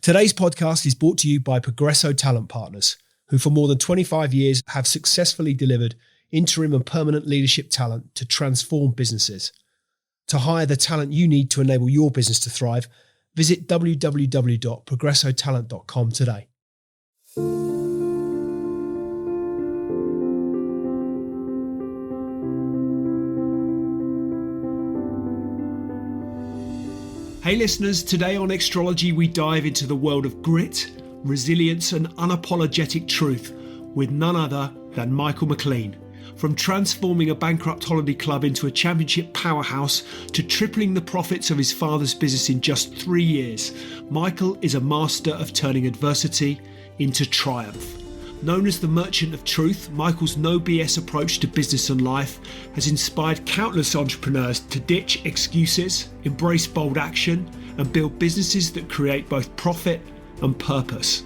Today's podcast is brought to you by Progresso Talent Partners, who for more than 25 years have successfully delivered interim and permanent leadership talent to transform businesses. To hire the talent you need to enable your business to thrive, visit www.progressotalent.com today. Hey listeners, today on Extrology we dive into the world of grit, resilience and unapologetic truth with none other than Michael McLean. From transforming a bankrupt holiday club into a championship powerhouse to tripling the profits of his father's business in just 3 years, Michael is a master of turning adversity into triumph. Known as the Merchant of Truth, Michael's no BS approach to business and life has inspired countless entrepreneurs to ditch excuses, embrace bold action, and build businesses that create both profit and purpose.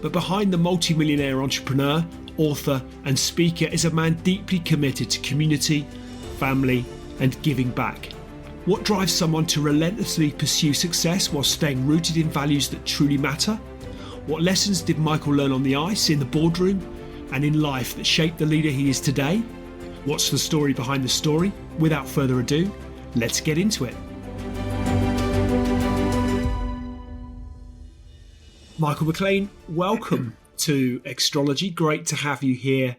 But behind the multi-millionaire entrepreneur, author, and speaker is a man deeply committed to community, family, and giving back. What drives someone to relentlessly pursue success while staying rooted in values that truly matter? What lessons did Michael learn on the ice, in the boardroom, and in life that shaped the leader he is today? What's the story behind the story? Without further ado, let's get into it. Michael McLean, welcome to Extrology. Great to have you here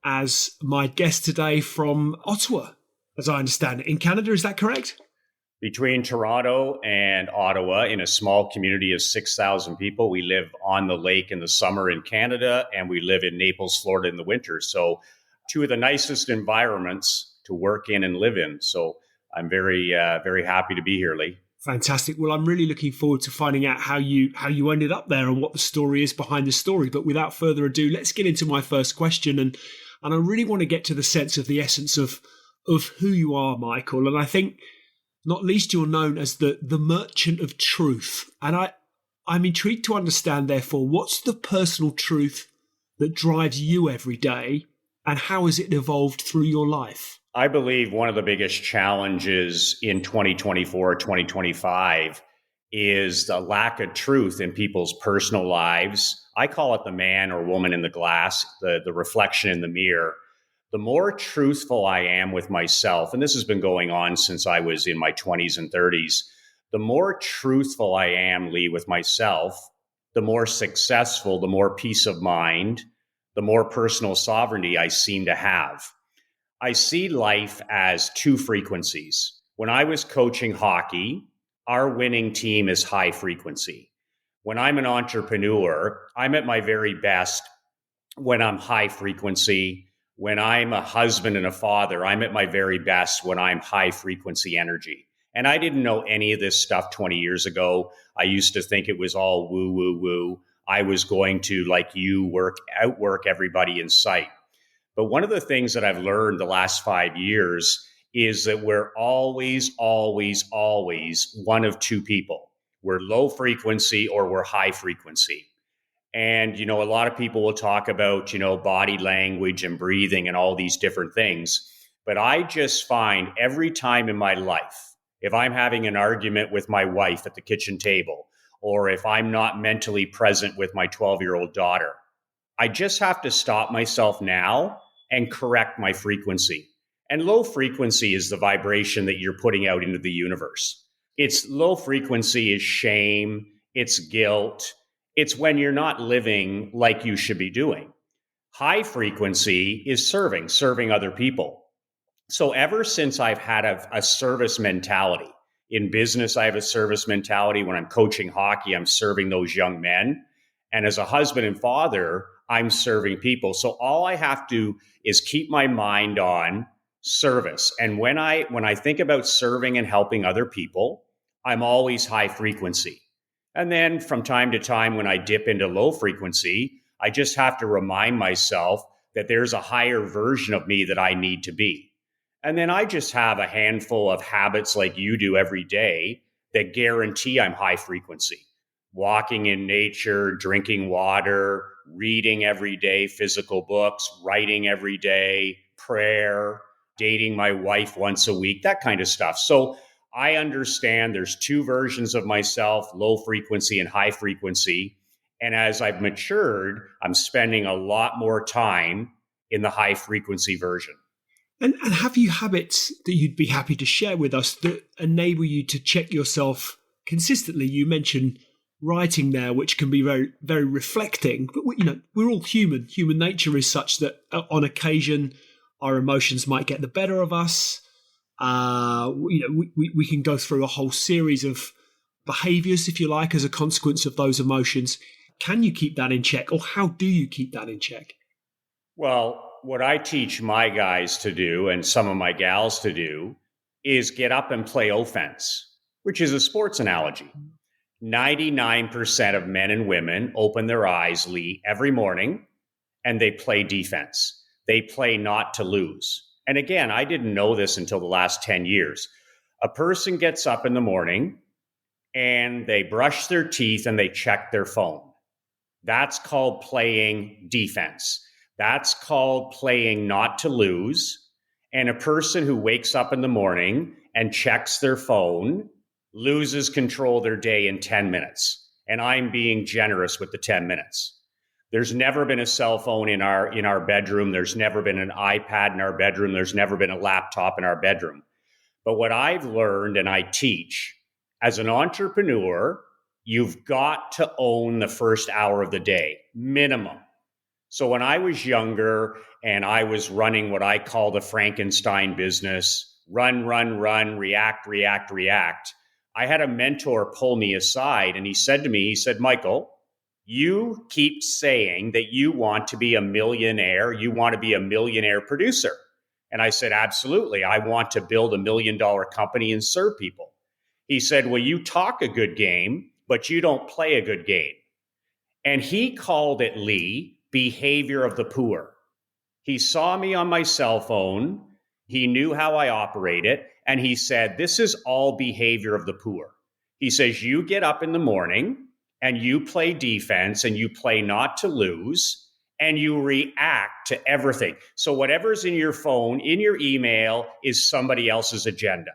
as my guest today from Ottawa, as I understand it, in Canada. Is that correct? Between Toronto and Ottawa, in a small community of 6,000 people. We live on the lake in the summer in Canada, and we live in Naples, Florida in the winter. So two of the nicest environments to work in and live in. So I'm very happy to be here, Lee. Fantastic. Well, I'm really looking forward to finding out how you ended up there and what the story is behind the story. But without further ado, let's get into my first question. And I really want to get to the sense of the essence of who you are, Michael. And I think not least you're known as the Merchant of Truth. And I'm intrigued to understand, therefore, what's the personal truth that drives you every day and how has it evolved through your life? I believe one of the biggest challenges in 2024, 2025 is the lack of truth in people's personal lives. I call it the man or woman in the glass, the reflection in the mirror. The more truthful I am with myself, and this has been going on since I was in my 20s and 30s, the more truthful I am, Lee, with myself, the more successful, the more peace of mind, the more personal sovereignty I seem to have. I see life as two frequencies. When I was coaching hockey, our winning team is high frequency. When I'm an entrepreneur, I'm at my very best when I'm high frequency. When I'm a husband and a father, I'm at my very best when I'm high frequency energy. And I didn't know any of this stuff 20 years ago. I used to think it was all woo, woo, woo. I was going to, like you, outwork everybody in sight. But one of the things that I've learned the last 5 years is that we're always, always, always one of two people. We're low frequency or we're high frequency. And, a lot of people will talk about, body language and breathing and all these different things. But I just find every time in my life, if I'm having an argument with my wife at the kitchen table, or if I'm not mentally present with my 12-year-old daughter, I just have to stop myself now and correct my frequency. And low frequency is the vibration that you're putting out into the universe. It's low frequency is shame, it's guilt. It's when you're not living like you should be doing. High frequency is serving other people. So ever since I've had a service mentality, in business, I have a service mentality. When I'm coaching hockey, I'm serving those young men. And as a husband and father, I'm serving people. So all I have to is keep my mind on service. And when I think about serving and helping other people, I'm always high frequency. And then from time to time, when I dip into low frequency, I just have to remind myself that there's a higher version of me that I need to be. And then I just have a handful of habits like you do every day that guarantee I'm high frequency. Walking in nature, drinking water, reading every day, physical books, writing every day, prayer, dating my wife once a week, that kind of stuff. So I understand there's two versions of myself, low frequency and high frequency. And as I've matured, I'm spending a lot more time in the high frequency version. And have you habits that you'd be happy to share with us that enable you to check yourself consistently? You mentioned writing there, which can be very, very reflecting. But we're all human. Human nature is such that on occasion our emotions might get the better of us. We can go through a whole series of behaviors, if you like, as a consequence of those emotions. Can you keep that in check, or how do you keep that in check? Well, what I teach my guys to do and some of my gals to do is get up and play offense, which is a sports analogy. 99% of men and women open their eyes, Lee, every morning, and they play defense. They play not to lose. And again, I didn't know this until the last 10 years. A person gets up in the morning and they brush their teeth and they check their phone. That's called playing defense. That's called playing not to lose. And a person who wakes up in the morning and checks their phone loses control of their day in 10 minutes. And I'm being generous with the 10 minutes. There's never been a cell phone in our bedroom. There's never been an iPad in our bedroom. There's never been a laptop in our bedroom. But what I've learned and I teach, as an entrepreneur, you've got to own the first hour of the day, minimum. So when I was younger and I was running what I call the Frankenstein business, run, react, I had a mentor pull me aside and he said to me, Michael, you keep saying that you want to be a millionaire, you want to be a millionaire producer. And I said, absolutely. I want to build $1 million company and serve people. He said, well, you talk a good game, but you don't play a good game. And he called it, Lee, behavior of the poor. He saw me on my cell phone. He knew how I operated. And he said, this is all behavior of the poor. He says, you get up in the morning and you play defense and you play not to lose and you react to everything. So whatever's in your phone, in your email is somebody else's agenda.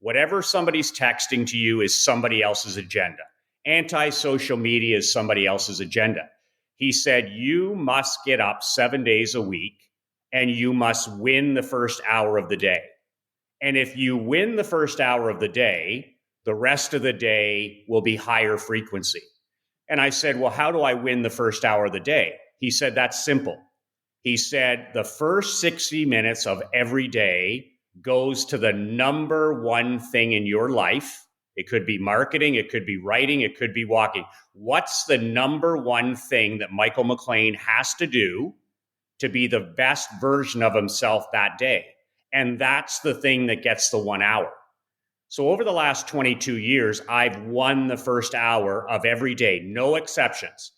Whatever somebody's texting to you is somebody else's agenda. Anti-social media is somebody else's agenda. He said, you must get up 7 days a week and you must win the first hour of the day. And if you win the first hour of the day, the rest of the day will be higher frequency. And I said, well, how do I win the first hour of the day? He said, that's simple. He said, the first 60 minutes of every day goes to the number one thing in your life. It could be marketing, it could be writing, it could be walking. What's the number one thing that Michael McLean has to do to be the best version of himself that day? And that's the thing that gets the 1 hour. So over the last 22 years, I've won the first hour of every day, no exceptions.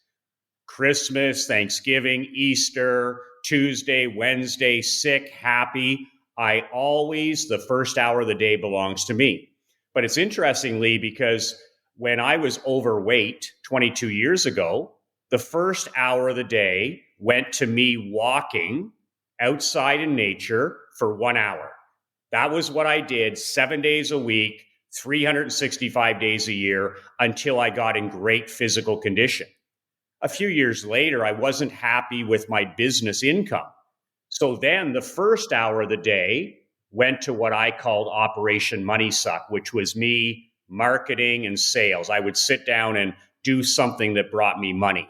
Christmas, Thanksgiving, Easter, Tuesday, Wednesday, sick, happy. The first hour of the day belongs to me. But it's interesting, Lee, because when I was overweight 22 years ago, the first hour of the day went to me walking outside in nature for 1 hour. That was what I did 7 days a week, 365 days a year until I got in great physical condition. A few years later, I wasn't happy with my business income. So then the first hour of the day went to what I called Operation Money Suck, which was me marketing and sales. I would sit down and do something that brought me money.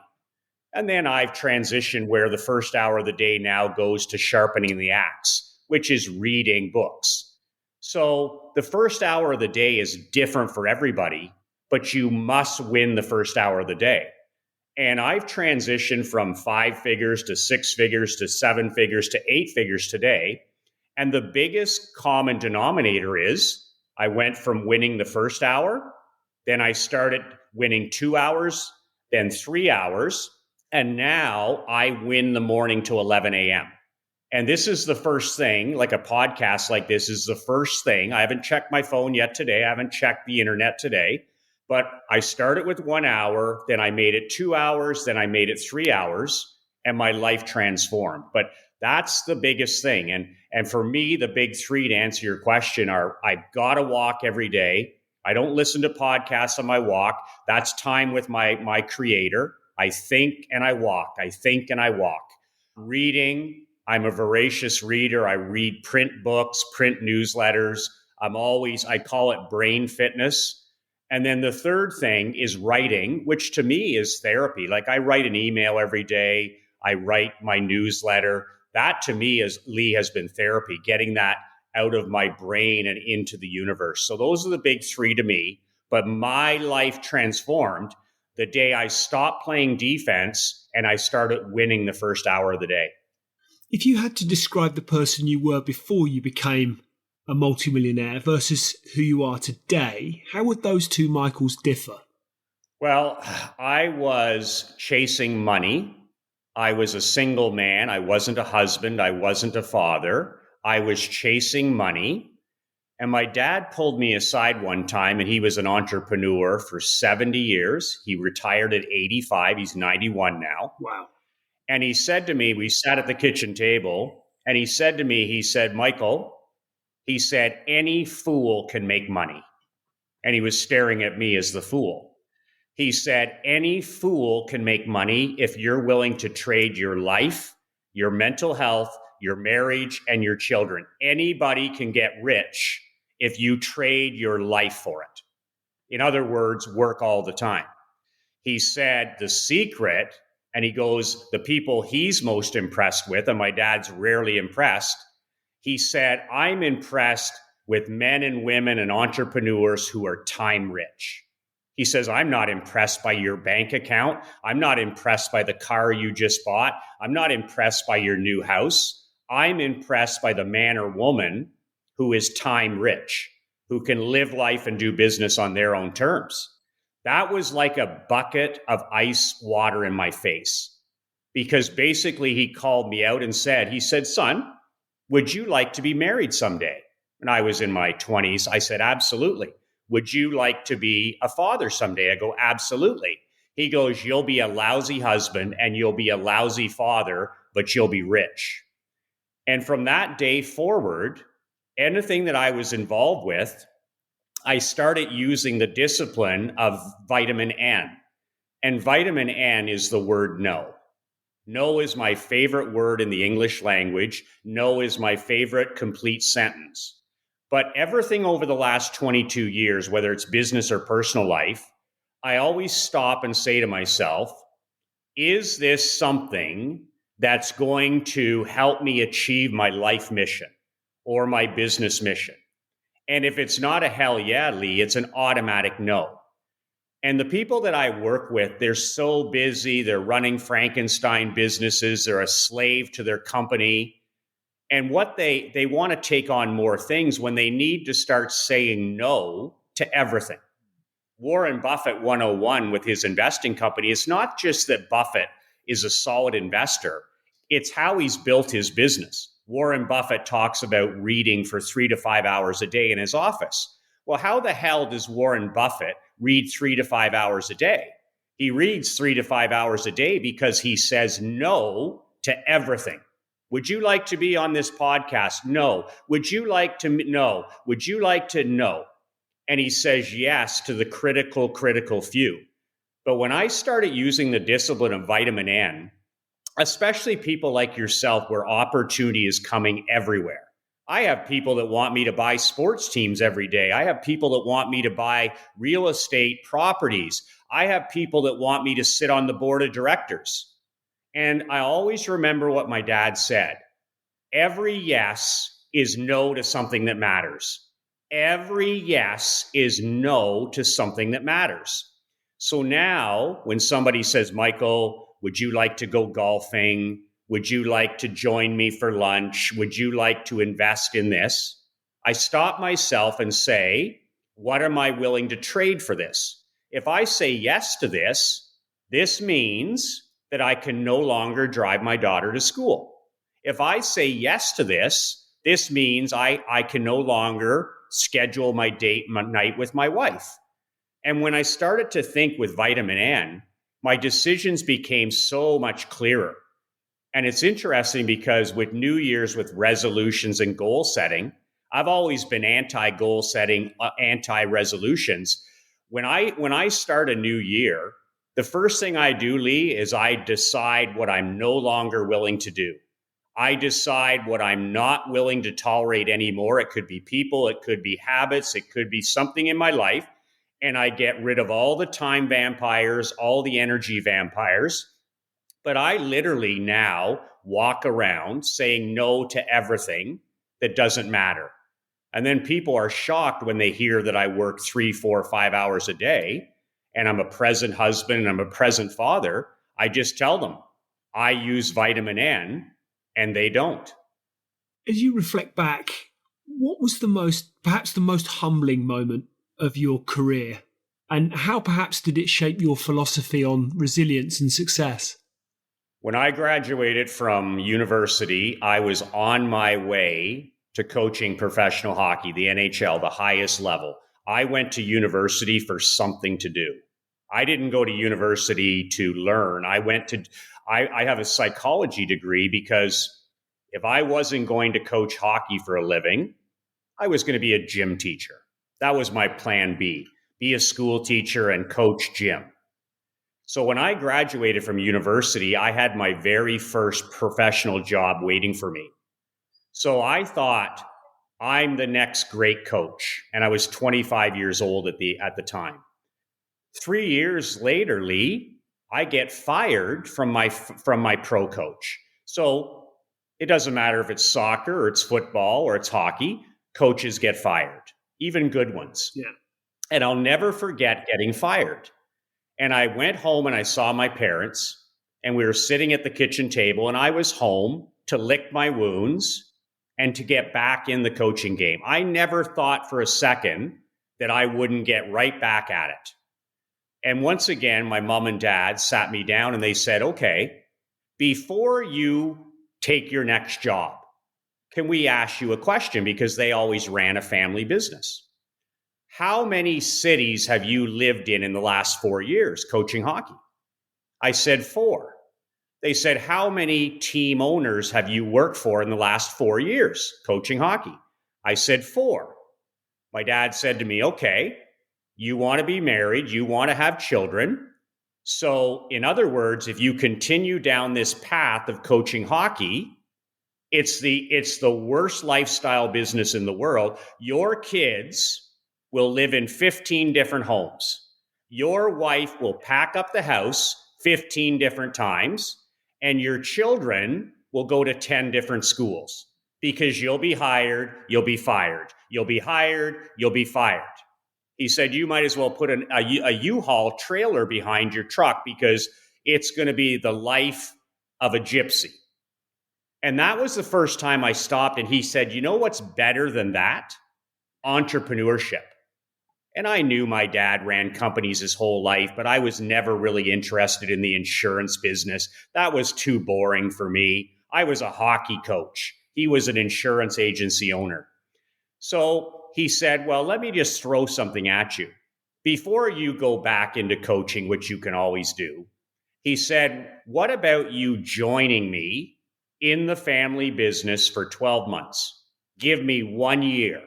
And then I've transitioned where the first hour of the day now goes to sharpening the axe, which is reading books. So the first hour of the day is different for everybody, but you must win the first hour of the day. And I've transitioned from 5 figures to 6 figures to 7 figures to 8 figures today. And the biggest common denominator is I went from winning the first hour, then I started winning 2 hours, then 3 hours, and now I win the morning to 11 a.m. And this is the first thing, like a podcast like this is the first thing. I haven't checked my phone yet today. I haven't checked the internet today. But I started with 1 hour, then I made it 2 hours, then I made it 3 hours, and my life transformed. But that's the biggest thing. And And for me, the big three to answer your question are I've got to walk every day. I don't listen to podcasts on my walk. That's time with my creator. I think and I walk. I think and I walk. Reading, I'm a voracious reader. I read print books, print newsletters. I call it brain fitness. And then the third thing is writing, which to me is therapy. Like I write an email every day. I write my newsletter. That to me has been therapy, getting that out of my brain and into the universe. So those are the big three to me. But my life transformed the day I stopped playing defense and I started winning the first hour of the day. If you had to describe the person you were before you became a multimillionaire versus who you are today, how would those two Michaels differ? Well, I was chasing money. I was a single man. I wasn't a husband. I wasn't a father. I was chasing money. And my dad pulled me aside one time, and he was an entrepreneur for 70 years. He retired at 85. He's 91 now. Wow. And he said to me, we sat at the kitchen table, and he said to me, he said, Michael, he said, any fool can make money. And he was staring at me as the fool. He said, any fool can make money if you're willing to trade your life, your mental health, your marriage, and your children. Anybody can get rich if you trade your life for it. In other words, work all the time. He said the secret, and he goes, the people he's most impressed with, and my dad's rarely impressed, he said, I'm impressed with men and women and entrepreneurs who are time rich. He says, I'm not impressed by your bank account. I'm not impressed by the car you just bought. I'm not impressed by your new house. I'm impressed by the man or woman who is time rich, who can live life and do business on their own terms. That was like a bucket of ice water in my face, because basically he called me out and said, he said, son, would you like to be married someday? And I was in my 20s. I said, absolutely. Would you like to be a father someday? I go, absolutely. He goes, you'll be a lousy husband and you'll be a lousy father, but you'll be rich. And from that day forward, anything that I was involved with, I started using the discipline of vitamin N. And vitamin N is the word no. No is my favorite word in the English language. No is my favorite complete sentence. But everything over the last 22 years, whether it's business or personal life, I always stop and say to myself, is this something that's going to help me achieve my life mission or my business mission? And if it's not a hell yeah, Lee, it's an automatic no. And the people that I work with, they're so busy. They're running Frankenstein businesses. They're a slave to their company. And what they want to take on more things when they need to start saying no to everything. Warren Buffett 101 with his investing company, it's not just that Buffett is a solid investor. It's how he's built his business. Warren Buffett talks about reading for 3 to 5 hours a day in his office. Well, how the hell does Warren Buffett read 3 to 5 hours a day? He reads 3 to 5 hours a day because he says no to everything. Would you like to be on this podcast? No. Would you like to? No. Would you like to? No. And he says yes to the critical few. But when I started using the discipline of vitamin N, especially people like yourself where opportunity is coming everywhere. I have people that want me to buy sports teams every day. I have people that want me to buy real estate properties. I have people that want me to sit on the board of directors. And I always remember what my dad said. Every yes is no to something that matters. Every yes is no to something that matters. So now when somebody says, Michael, would you like to go golfing? Would you like to join me for lunch? Would you like to invest in this? I stop myself and say, what am I willing to trade for this? If I say yes to this, this means that I can no longer drive my daughter to school. If I say yes to this, this means I can no longer schedule my date night with my wife. And when I started to think with vitamin N, my decisions became so much clearer. And it's interesting because with New Year's, with resolutions and goal setting, I've always been anti-goal setting, anti-resolutions. When I start a new year, the first thing I do, Lee, is I decide what I'm no longer willing to do. I decide what I'm not willing to tolerate anymore. It could be people, it could be habits, it could be something in my life. And I get rid of all the time vampires, all the energy vampires. But I literally now walk around saying no to everything that doesn't matter. And then people are shocked when they hear that I work 3, 4, 5 hours a day and I'm a present husband and I'm a present father. I just tell them I use vitamin N and they don't. As you reflect back, what was perhaps the most humbling moment of your career? And how perhaps did it shape your philosophy on resilience and success? When I graduated from university, I was on my way to coaching professional hockey, the NHL, the highest level. I went to university for something to do. I didn't go to university to learn. I have a psychology degree because if I wasn't going to coach hockey for a living, I was going to be a gym teacher. That was my plan B, be a school teacher and coach gym. So when I graduated from university, I had my very first professional job waiting for me. So I thought I'm the next great coach. And I was 25 years old at the time. 3 years later, Lee, I get fired from my pro coach. So it doesn't matter if it's soccer or it's football or it's hockey, coaches get fired, even good ones. Yeah. And I'll never forget getting fired. And I went home and I saw my parents and we were sitting at the kitchen table and I was home to lick my wounds and to get back in the coaching game. I never thought for a second that I wouldn't get right back at it. And once again, my mom and dad sat me down and they said, okay, before you take your next job, can we ask you a question? Because they always ran a family business. How many cities have you lived in the last 4 years coaching hockey? I said 4. They said, how many team owners have you worked for in the last 4 years coaching hockey? I said 4. My dad said to me, okay, you want to be married, you want to have children. So in other words, if you continue down this path of coaching hockey, it's the worst lifestyle business in the world. Your kids will live in 15 different homes. Your wife will pack up the house 15 different times, and your children will go to 10 different schools because you'll be hired, you'll be fired. You'll be hired, you'll be fired. He said, you might as well put a U-Haul trailer behind your truck because it's going to be the life of a gypsy. And that was the first time I stopped. And he said, you know what's better than that? Entrepreneurship. And I knew my dad ran companies his whole life, but I was never really interested in the insurance business. That was too boring for me. I was a hockey coach. He was an insurance agency owner. So he said, well, let me just throw something at you. Before you go back into coaching, which you can always do, he said, what about you joining me in the family business for 12 months? Give me 1 year.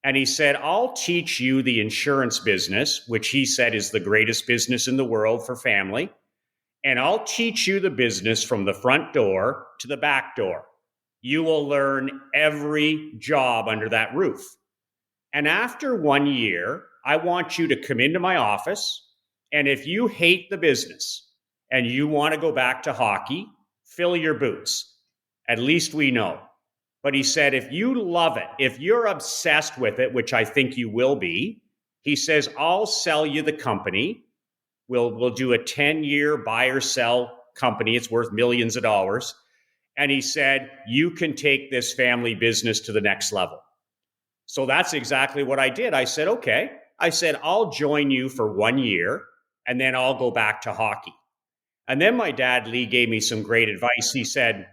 And he said, I'll teach you the insurance business, which he said is the greatest business in the world for family. And I'll teach you the business from the front door to the back door. You will learn every job under that roof. And after 1 year, I want you to come into my office. And if you hate the business and you want to go back to hockey, fill your boots. At least we know. But he said, if you love it, if you're obsessed with it, which I think you will be, he says, I'll sell you the company. We'll do a 10-year buy or sell company. It's worth millions of dollars. And he said, you can take this family business to the next level. So that's exactly what I did. I said, okay. I said, I'll join you for 1 year and then I'll go back to hockey. And then my dad, Lee, gave me some great advice. He said,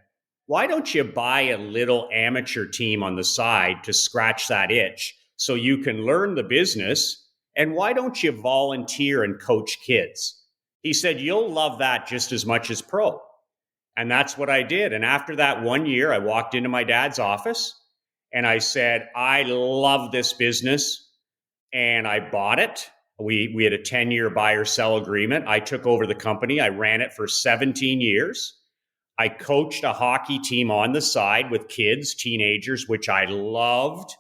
why don't you buy a little amateur team on the side to scratch that itch so you can learn the business? And why don't you volunteer and coach kids? He said, you'll love that just as much as pro. And that's what I did. And after that 1 year, I walked into my dad's office and I said, I love this business. And I bought it. We had a 10-year buy or sell agreement. I took over the company. I ran it for 17 years. I coached a hockey team on the side with kids, teenagers, which I loved.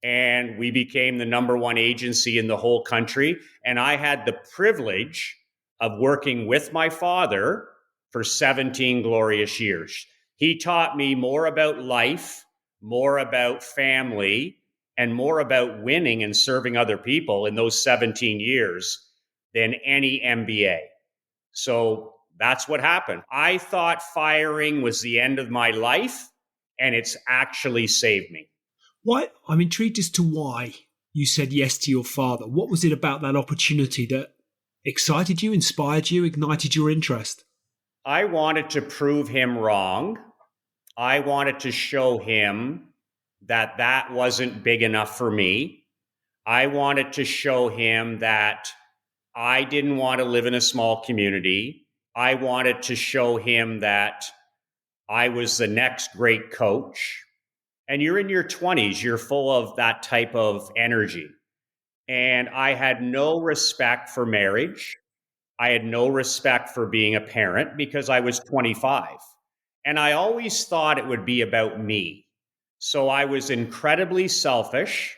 And we became the number one agency in the whole country. And I had the privilege of working with my father for 17 glorious years. He taught me more about life, more about family, and more about winning and serving other people in those 17 years than any MBA. So that's what happened. I thought firing was the end of my life, and it's actually saved me. Why? I'm intrigued as to why you said yes to your father. What was it about that opportunity that excited you, inspired you, ignited your interest? I wanted to prove him wrong. I wanted to show him that that wasn't big enough for me. I wanted to show him that I didn't want to live in a small community. I wanted to show him that I was the next great coach. And you're in your 20s, you're full of that type of energy. And I had no respect for marriage. I had no respect for being a parent because I was 25. And I always thought it would be about me. So I was incredibly selfish.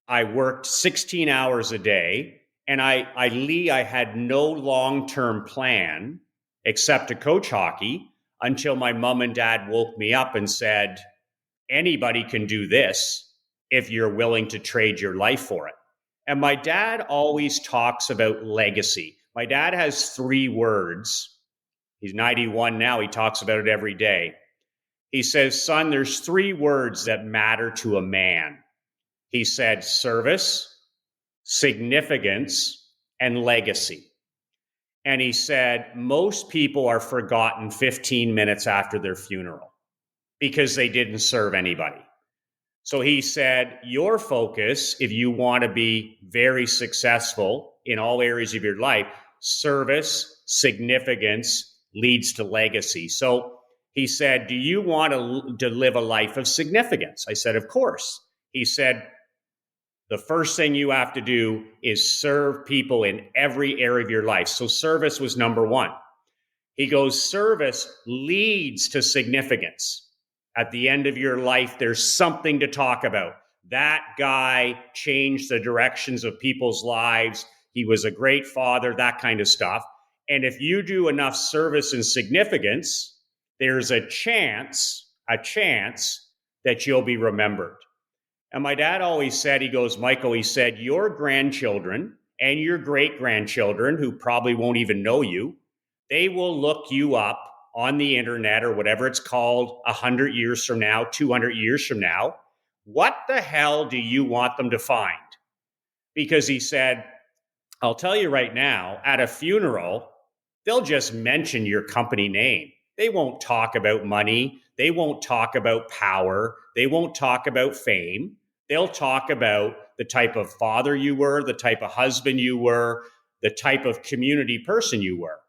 I worked 16 hours a day. And I had no long-term plan except to coach hockey until my mom and dad woke me up and said, anybody can do this if you're willing to trade your life for it. And my dad always talks about legacy. My dad has 3 words. He's 91 now. He talks about it every day. He says, son, there's 3 words that matter to a man. He said, service, significance, and legacy. And he said, most people are forgotten 15 minutes after their funeral because they didn't serve anybody. So he said, your focus, if you want to be very successful in all areas of your life, service, significance leads to legacy. So he said, do you want to live a life of significance? I said, of course. He said, the first thing you have to do is serve people in every area of your life. So service was number 1. He goes, service leads to significance. At the end of your life, there's something to talk about. That guy changed the directions of people's lives. He was a great father, that kind of stuff. And if you do enough service and significance, there's a chance that you'll be remembered. And my dad always said, he goes, Michael, he said, your grandchildren and your great-grandchildren, who probably won't even know you, they will look you up on the internet or whatever it's called 100 years from now, 200 years from now. What the hell do you want them to find? Because he said, I'll tell you right now, at a funeral, they'll just mention your company name. They won't talk about money. They won't talk about power. They won't talk about fame. They'll talk about the type of father you were, the type of husband you were, the type of community person you were.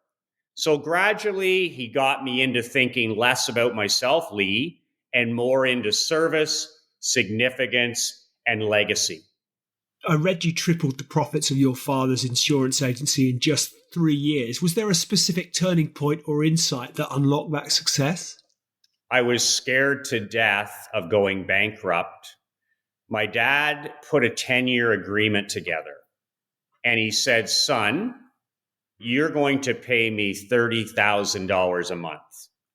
So gradually, he got me into thinking less about myself, Lee, and more into service, significance, and legacy. I read you tripled the profits of your father's insurance agency in just 3 years. Was there a specific turning point or insight that unlocked that success? I was scared to death of going bankrupt. My dad put a 10-year agreement together, and he said, son, you're going to pay me $30,000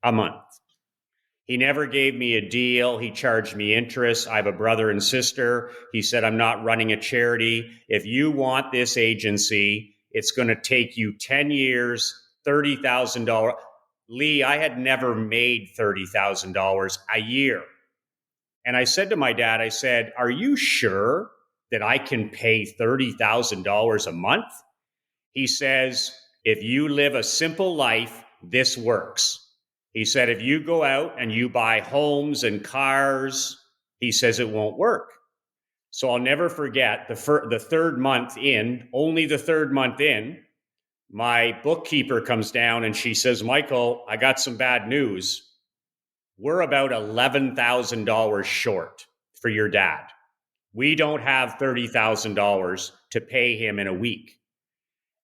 a month. He never gave me a deal. He charged me interest. I have a brother and sister. He said, I'm not running a charity. If you want this agency, it's going to take you 10 years, $30,000. Lee, I had never made $30,000 a year. And I said to my dad, I said, are you sure that I can pay $30,000 a month? He says, if you live a simple life, this works. He said, if you go out and you buy homes and cars, he says it won't work. So I'll never forget the third month in, only the third month in, My bookkeeper comes down and she says, Michael, I got some bad news. We're about $11,000 short for your dad. We don't have $30,000 to pay him in a week.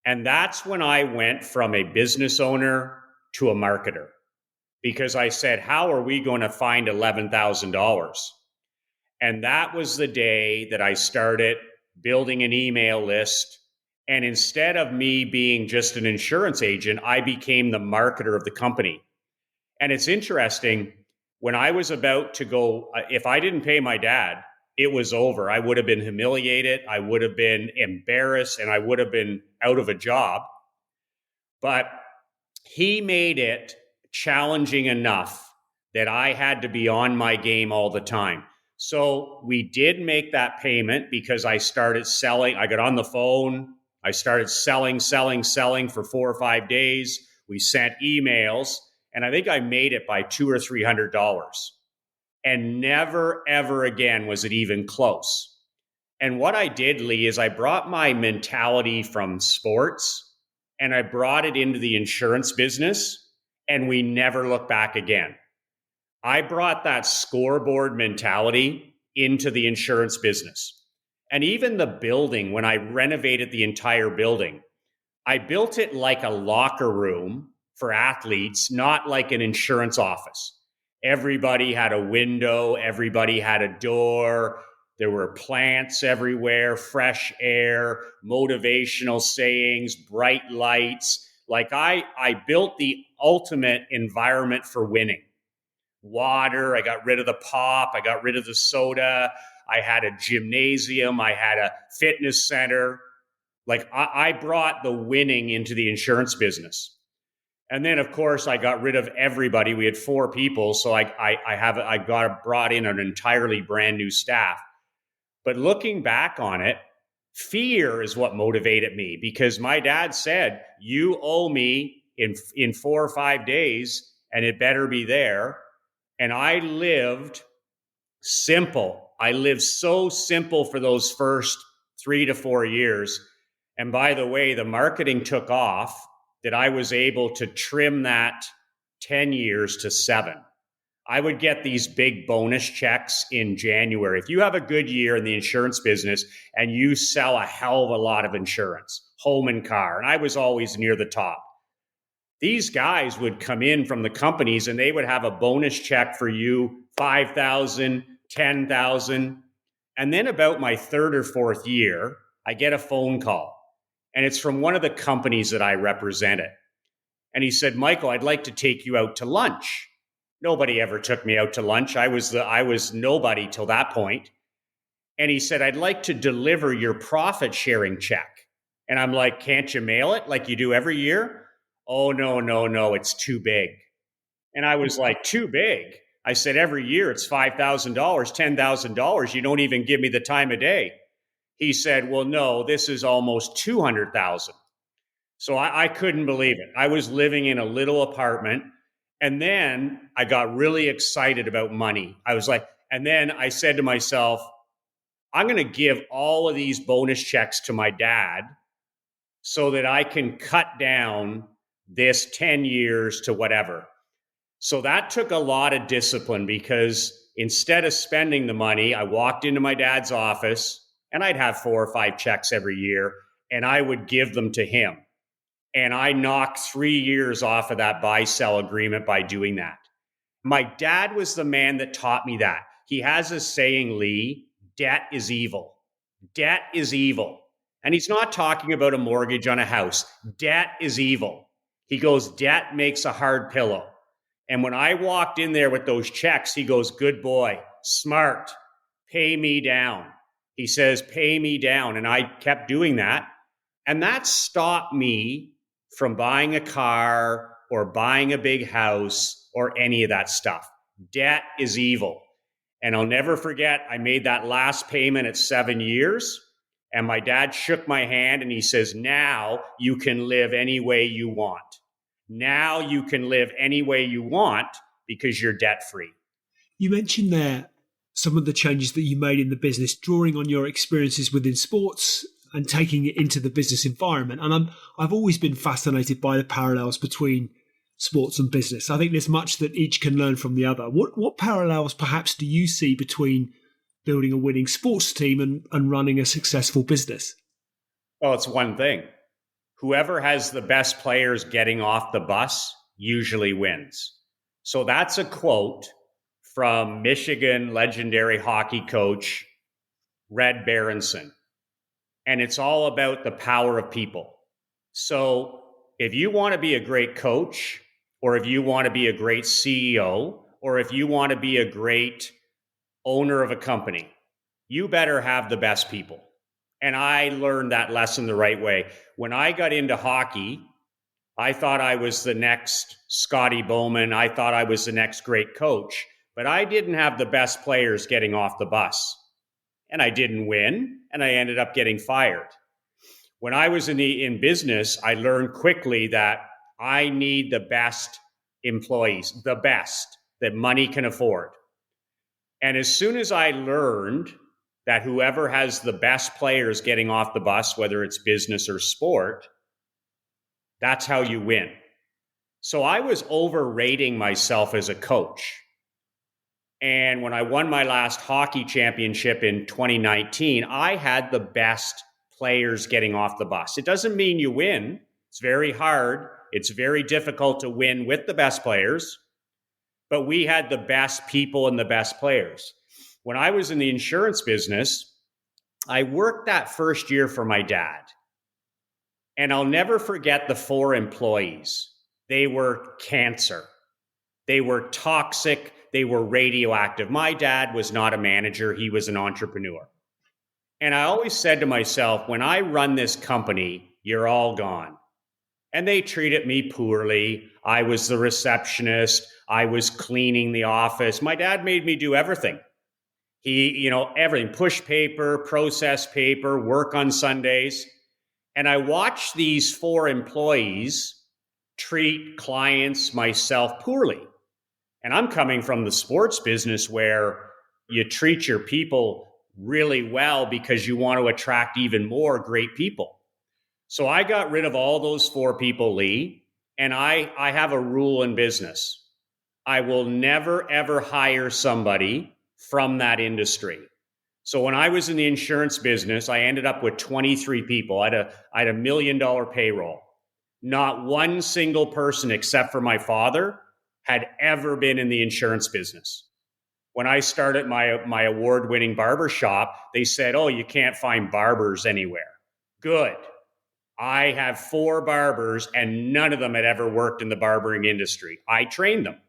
And that's when I went from a business owner to a marketer, because I said, how are we going to find $11,000? And that was the day that I started building an email list. And instead of me being just an insurance agent, I became the marketer of the company. And it's interesting, when I was about to go, if I didn't pay my dad, it was over. I would have been humiliated. I would have been embarrassed, and I would have been out of a job. But he made it challenging enough that I had to be on my game all the time. So we did make that payment because I started selling. I got on the phone. I started selling for 4 or 5 days. We sent emails, and I think I made it by $200 or $300. And never, ever again was it even close. And what I did, Lee, is I brought my mentality from sports and I brought it into the insurance business, and we never looked back again. I brought that scoreboard mentality into the insurance business. And even the building, when I renovated the entire building, I built it like a locker room for athletes, not like an insurance office. Everybody had a window, everybody had a door. There were plants everywhere, fresh air, motivational sayings, bright lights. Like I built the ultimate environment for winning. Water, I got rid of the pop, I got rid of the soda. I had a gymnasium, I had a fitness center. Like I brought the winning into the insurance business. And then, of course, I got rid of everybody. We had 4 people, so I got brought in an entirely brand new staff. But looking back on it, fear is what motivated me, because my dad said, you owe me in 4 or 5 days, and it better be there. And I lived simple. I lived so simple for those first 3 to 4 years. And by the way, the marketing took off that I was able to trim that 10 years to 7. I would get these big bonus checks in January. If you have a good year in the insurance business and you sell a hell of a lot of insurance, home and car, and I was always near the top, these guys would come in from the companies and they would have a bonus check for you, 5,000, 10,000. And then about my 3rd or 4th year, I get a phone call, and it's from one of the companies that I represented. And he said, Michael, I'd like to take you out to lunch. Nobody ever took me out to lunch. I was nobody till that point. And he said, I'd like to deliver your profit sharing check. And I'm like, can't you mail it like you do every year? Oh, no, it's too big. And I was like, too big? I said, every year it's $5,000, $10,000. You don't even give me the time of day. He said, well, no, this is almost 200,000. So I couldn't believe it. I was living in a little apartment. And then I got really excited about money. And then I said to myself, I'm going to give all of these bonus checks to my dad so that I can cut down this 10 years to whatever. So that took a lot of discipline, because instead of spending the money, I walked into my dad's office and I'd have 4 or 5 checks every year and I would give them to him. And I knocked 3 years off of that buy-sell agreement by doing that. My dad was the man that taught me that. He has a saying, Lee, debt is evil. Debt is evil. And he's not talking about a mortgage on a house. Debt is evil. He goes, debt makes a hard pillow. And when I walked in there with those checks, he goes, good boy, smart, pay me down. He says, pay me down. And I kept doing that. And that stopped me from buying a car or buying a big house or any of that stuff. Debt is evil. And I'll never forget, I made that last payment at 7 years, and my dad shook my hand and he says, now you can live any way you want. Now you can live any way you want because you're debt free. You mentioned there some of the changes that you made in the business, drawing on your experiences within sports and taking it into the business environment. And I've always been fascinated by the parallels between sports and business. I think there's much that each can learn from the other. What parallels perhaps do you see between building a winning sports team and running a successful business? Well, it's one thing. Whoever has the best players getting off the bus usually wins. So that's a quote from Michigan legendary hockey coach Red Berenson. And it's all about the power of people. So if you want to be a great coach, or if you want to be a great CEO, or if you want to be a great owner of a company, you better have the best people. And I learned that lesson the right way. When I got into hockey, I thought I was the next Scotty Bowman. I thought I was the next great coach, but I didn't have the best players getting off the bus. And I didn't win, and I ended up getting fired. When I was in business, I learned quickly that I need the best employees, the best that money can afford. And as soon as I learned that whoever has the best players getting off the bus, whether it's business or sport, that's how you win. So I was overrating myself as a coach. And when I won my last hockey championship in 2019, I had the best players getting off the bus. It doesn't mean you win. It's very hard. It's very difficult to win with the best players. But we had the best people and the best players. When I was in the insurance business, I worked that first year for my dad. And I'll never forget the 4 employees. They were cancer. They were toxic. They were radioactive. My dad was not a manager. He was an entrepreneur. And I always said to myself, when I run this company, you're all gone. And they treated me poorly. I was the receptionist. I was cleaning the office. My dad made me do everything. Everything, push paper, process paper, work on Sundays. And I watched these 4 employees treat clients, myself, poorly. And I'm coming from the sports business where you treat your people really well because you want to attract even more great people. So I got rid of all those 4 people, Lee, and I have a rule in business. I will never, ever hire somebody from that industry. So when I was in the insurance business, I ended up with 23 people. I had a $1 million payroll. Not one single person except for my father had ever been in the insurance business. When I started my award-winning barber shop, they said, "Oh, you can't find barbers anywhere." Good. I have 4 barbers and none of them had ever worked in the barbering industry. I trained them.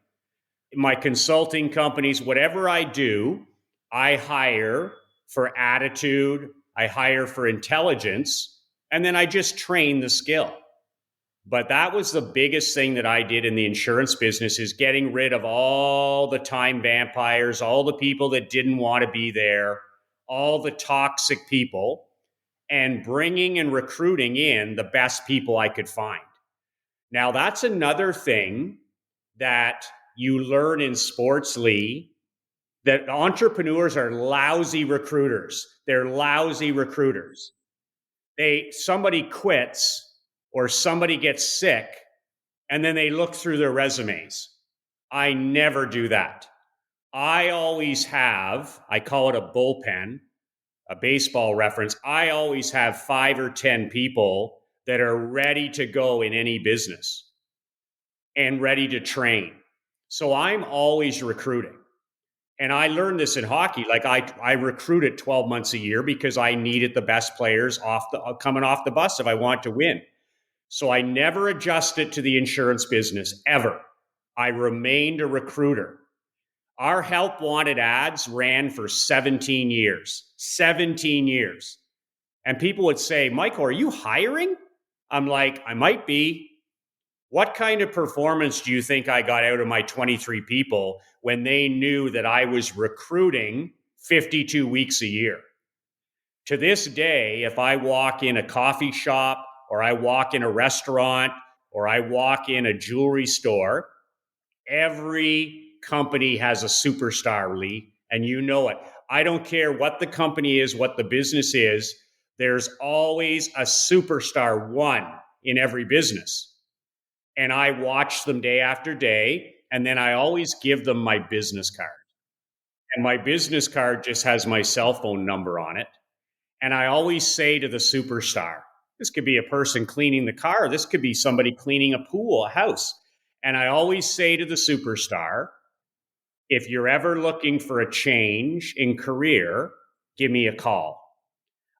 In my consulting companies, whatever I do, I hire for attitude, I hire for intelligence, and then I just train the skill. But that was the biggest thing that I did in the insurance business, is getting rid of all the time vampires, all the people that didn't want to be there, all the toxic people, and bringing and recruiting in the best people I could find. Now, that's another thing that you learn in sports, Lee, that entrepreneurs are lousy recruiters. They're lousy recruiters. Somebody quits or somebody gets sick, and then they look through their resumes. I never do that. I always have, I call it a bullpen, a baseball reference. I always have 5 or 10 people that are ready to go in any business and ready to train. So I'm always recruiting. And I learned this in hockey. Like I recruited 12 months a year because I needed the best players coming off the bus if I want to win. So I never adjusted to the insurance business, ever. I remained a recruiter. Our help wanted ads ran for 17 years. 17 years. And people would say, "Michael, are you hiring?" I'm like, "I might be." What kind of performance do you think I got out of my 23 people when they knew that I was recruiting 52 weeks a year? To this day, if I walk in a coffee shop, or I walk in a restaurant, or I walk in a jewelry store, every company has a superstar, Lee, and you know it. I don't care what the company is, what the business is, There's always a superstar one in every business. And I watch them day after day. And then I always give them my business card. And my business card just has my cell phone number on it. And I always say to the superstar, this could be a person cleaning the car, this could be somebody cleaning a pool, a house. And I always say to the superstar, if you're ever looking for a change in career, give me a call.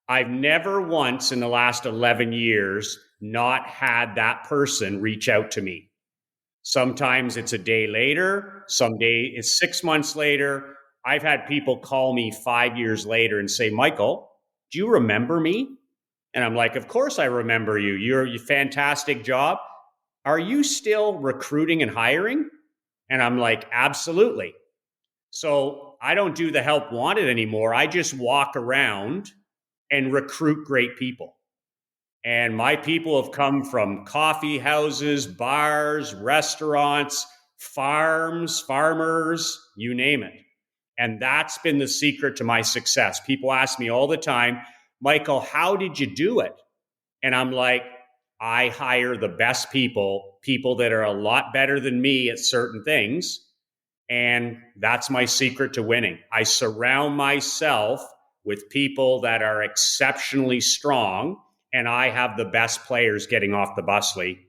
I've never once in the last 11 years not had that person reach out to me. Sometimes it's a day later, someday it's 6 months later. I've had people call me 5 years later and say, Michael, do you remember me? And I'm like, of course I remember you. You're a fantastic job. Are you still recruiting and hiring? And I'm like, absolutely. So I don't do the help wanted anymore. I just walk around and recruit great people. And my people have come from coffee houses, bars, restaurants, farms, farmers, you name it. And that's been the secret to my success. People ask me all the time, Michael, how did you do it? And I'm like, I hire the best people, people that are a lot better than me at certain things. And that's my secret to winning. I surround myself with people that are exceptionally strong, and I have the best players getting off the bus, Lee.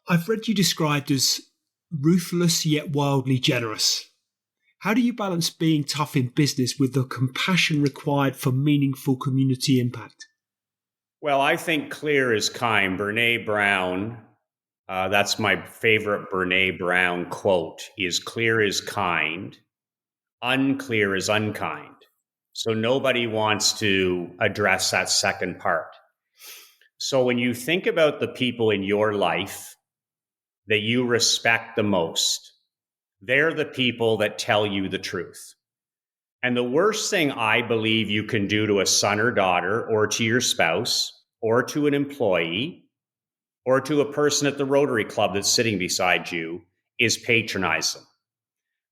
I've read you described as ruthless yet wildly generous. How do you balance being tough in business with the compassion required for meaningful community impact? Well, I think clear is kind. Brene Brown, that's my favorite Brene Brown quote, is clear is kind, unclear is unkind. So nobody wants to address that second part. So when you think about the people in your life that you respect the most, they're the people that tell you the truth. And the worst thing I believe you can do to a son or daughter, or to your spouse, or to an employee, or to a person at the Rotary Club that's sitting beside you is patronize them.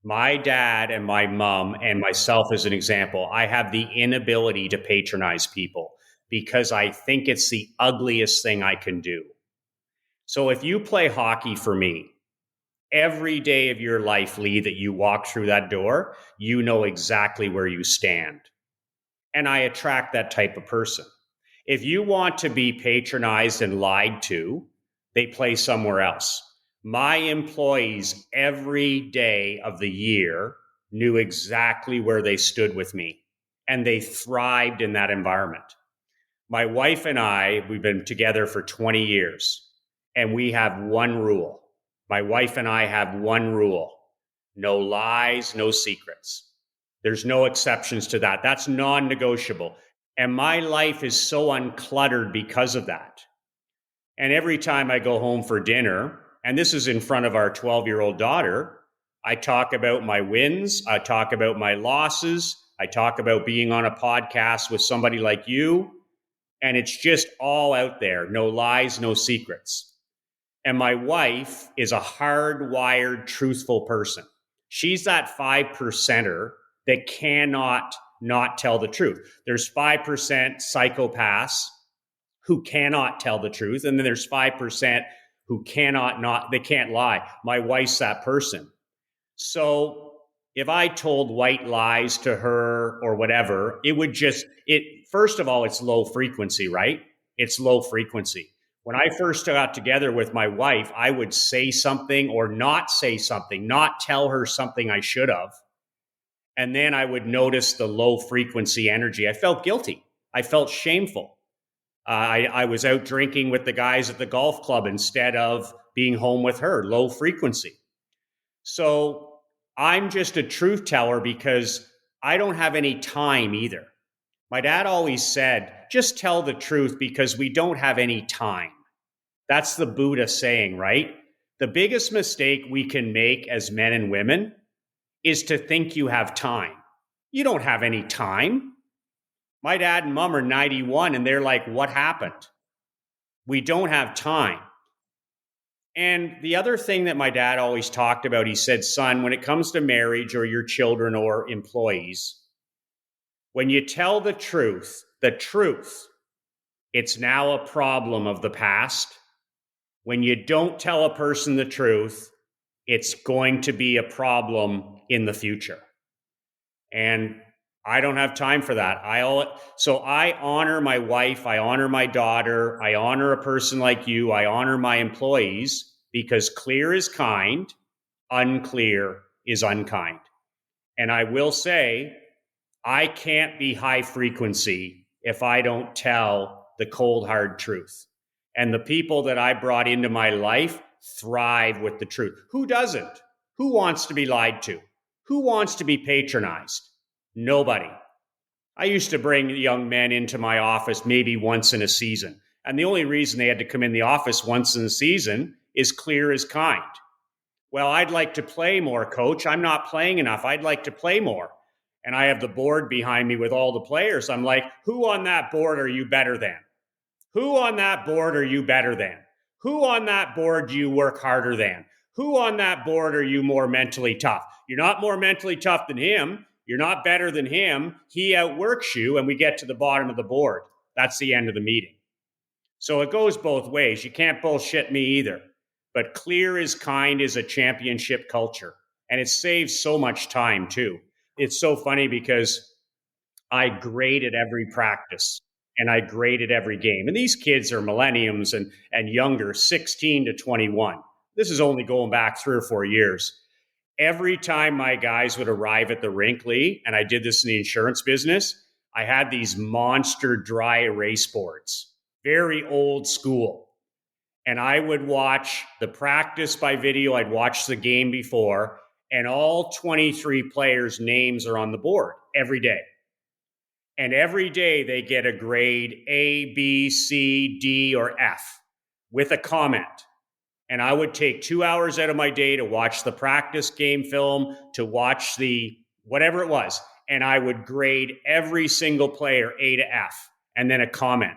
My dad and my mom and myself as an example, I have the inability to patronize people because I think it's the ugliest thing I can do. So if you play hockey for me, every day of your life, Lee, that you walk through that door, you know exactly where you stand. And I attract that type of person. If you want to be patronized and lied to, they play somewhere else. My employees every day of the year knew exactly where they stood with me, and they thrived in that environment. My wife and I, we've been together for 20 years, and we have one rule. My wife and I have one rule: no lies, no secrets. There's no exceptions to that. That's non-negotiable. And my life is so uncluttered because of that. And every time I go home for dinner, and this is in front of our 12-year-old daughter, I talk about my wins, I talk about my losses, I talk about being on a podcast with somebody like you, and it's just all out there. No lies, no secrets. And my wife is a hardwired, truthful person. She's that 5%er that cannot not tell the truth. There's 5% psychopaths who cannot tell the truth. And then there's 5% who they can't lie. My wife's that person. So if I told white lies to her or whatever, first of all, it's low frequency, right? It's low frequency. When I first got together with my wife, I would say something or not say something, not tell her something I should have. And then I would notice the low frequency energy. I felt guilty. I felt shameful. I was out drinking with the guys at the golf club instead of being home with her, low frequency. So I'm just a truth teller because I don't have any time either. My dad always said, just tell the truth because we don't have any time. That's the Buddha saying, right? The biggest mistake we can make as men and women is to think you have time. You don't have any time. My dad and mom are 91 and they're like, what happened? We don't have time. And the other thing that my dad always talked about, he said, son, when it comes to marriage or your children or employees, when you tell the truth, the truth, it's now a problem of the past. When you don't tell a person the truth, it's going to be a problem in the future. And I don't have time for that. So I honor my wife, I honor my daughter, I honor a person like you, I honor my employees, because clear is kind, unclear is unkind. And I will say, I can't be high frequency if I don't tell the cold, hard truth. And the people that I brought into my life thrive with the truth. Who doesn't? Who wants to be lied to? Who wants to be patronized? Nobody. I used to bring young men into my office maybe once in a season. And the only reason they had to come in the office once in a season is clear as kind. Well, I'd like to play more, coach. I'm not playing enough. I'd like to play more. And I have the board behind me with all the players. I'm like, who on that board are you better than? Who on that board are you better than? Who on that board do you work harder than? Who on that board are you more mentally tough? You're not more mentally tough than him. You're not better than him. He outworks you, and we get to the bottom of the board. That's the end of the meeting. So it goes both ways. You can't bullshit me either. But clear is kind is a championship culture, and it saves so much time too. It's so funny because I graded every practice and I graded every game. And these kids are millenniums and younger, 16 to 21. This is only going back 3 or 4 years. Every time my guys would arrive at the rink, Lee, and I did this in the insurance business, I had these monster dry erase boards, very old school. And I would watch the practice by video. I'd watch the game before, and all 23 players' names are on the board every day. And every day they get a grade A, B, C, D, or F with a comment. And I would take 2 hours out of my day to watch the practice game film, to watch the whatever it was. And I would grade every single player A to F, and then a comment.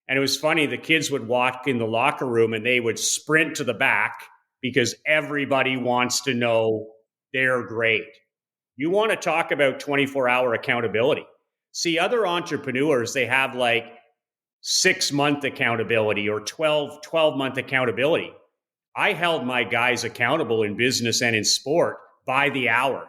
And it was funny, the kids would walk in the locker room and they would sprint to the back because everybody wants to know their grade. You want to talk about 24-hour accountability. See, other entrepreneurs, they have like 6-month accountability or 12-month accountability. I held my guys accountable in business and in sport by the hour.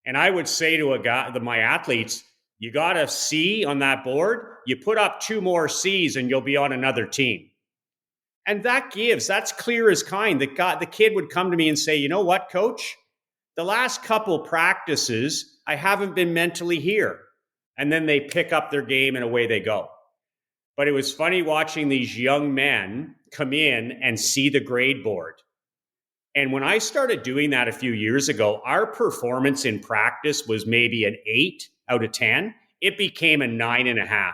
And I would say to my athletes, you got a C on that board, you put up 2 more C's and you'll be on another team. And that's clear as kind. The kid would come to me and say, you know what, coach? The last couple practices, I haven't been mentally here. And then they pick up their game and away they go. But it was funny watching these young men come in and see the grade board. And when I started doing that a few years ago, our performance in practice was maybe an 8 out of 10. It became a 9.5.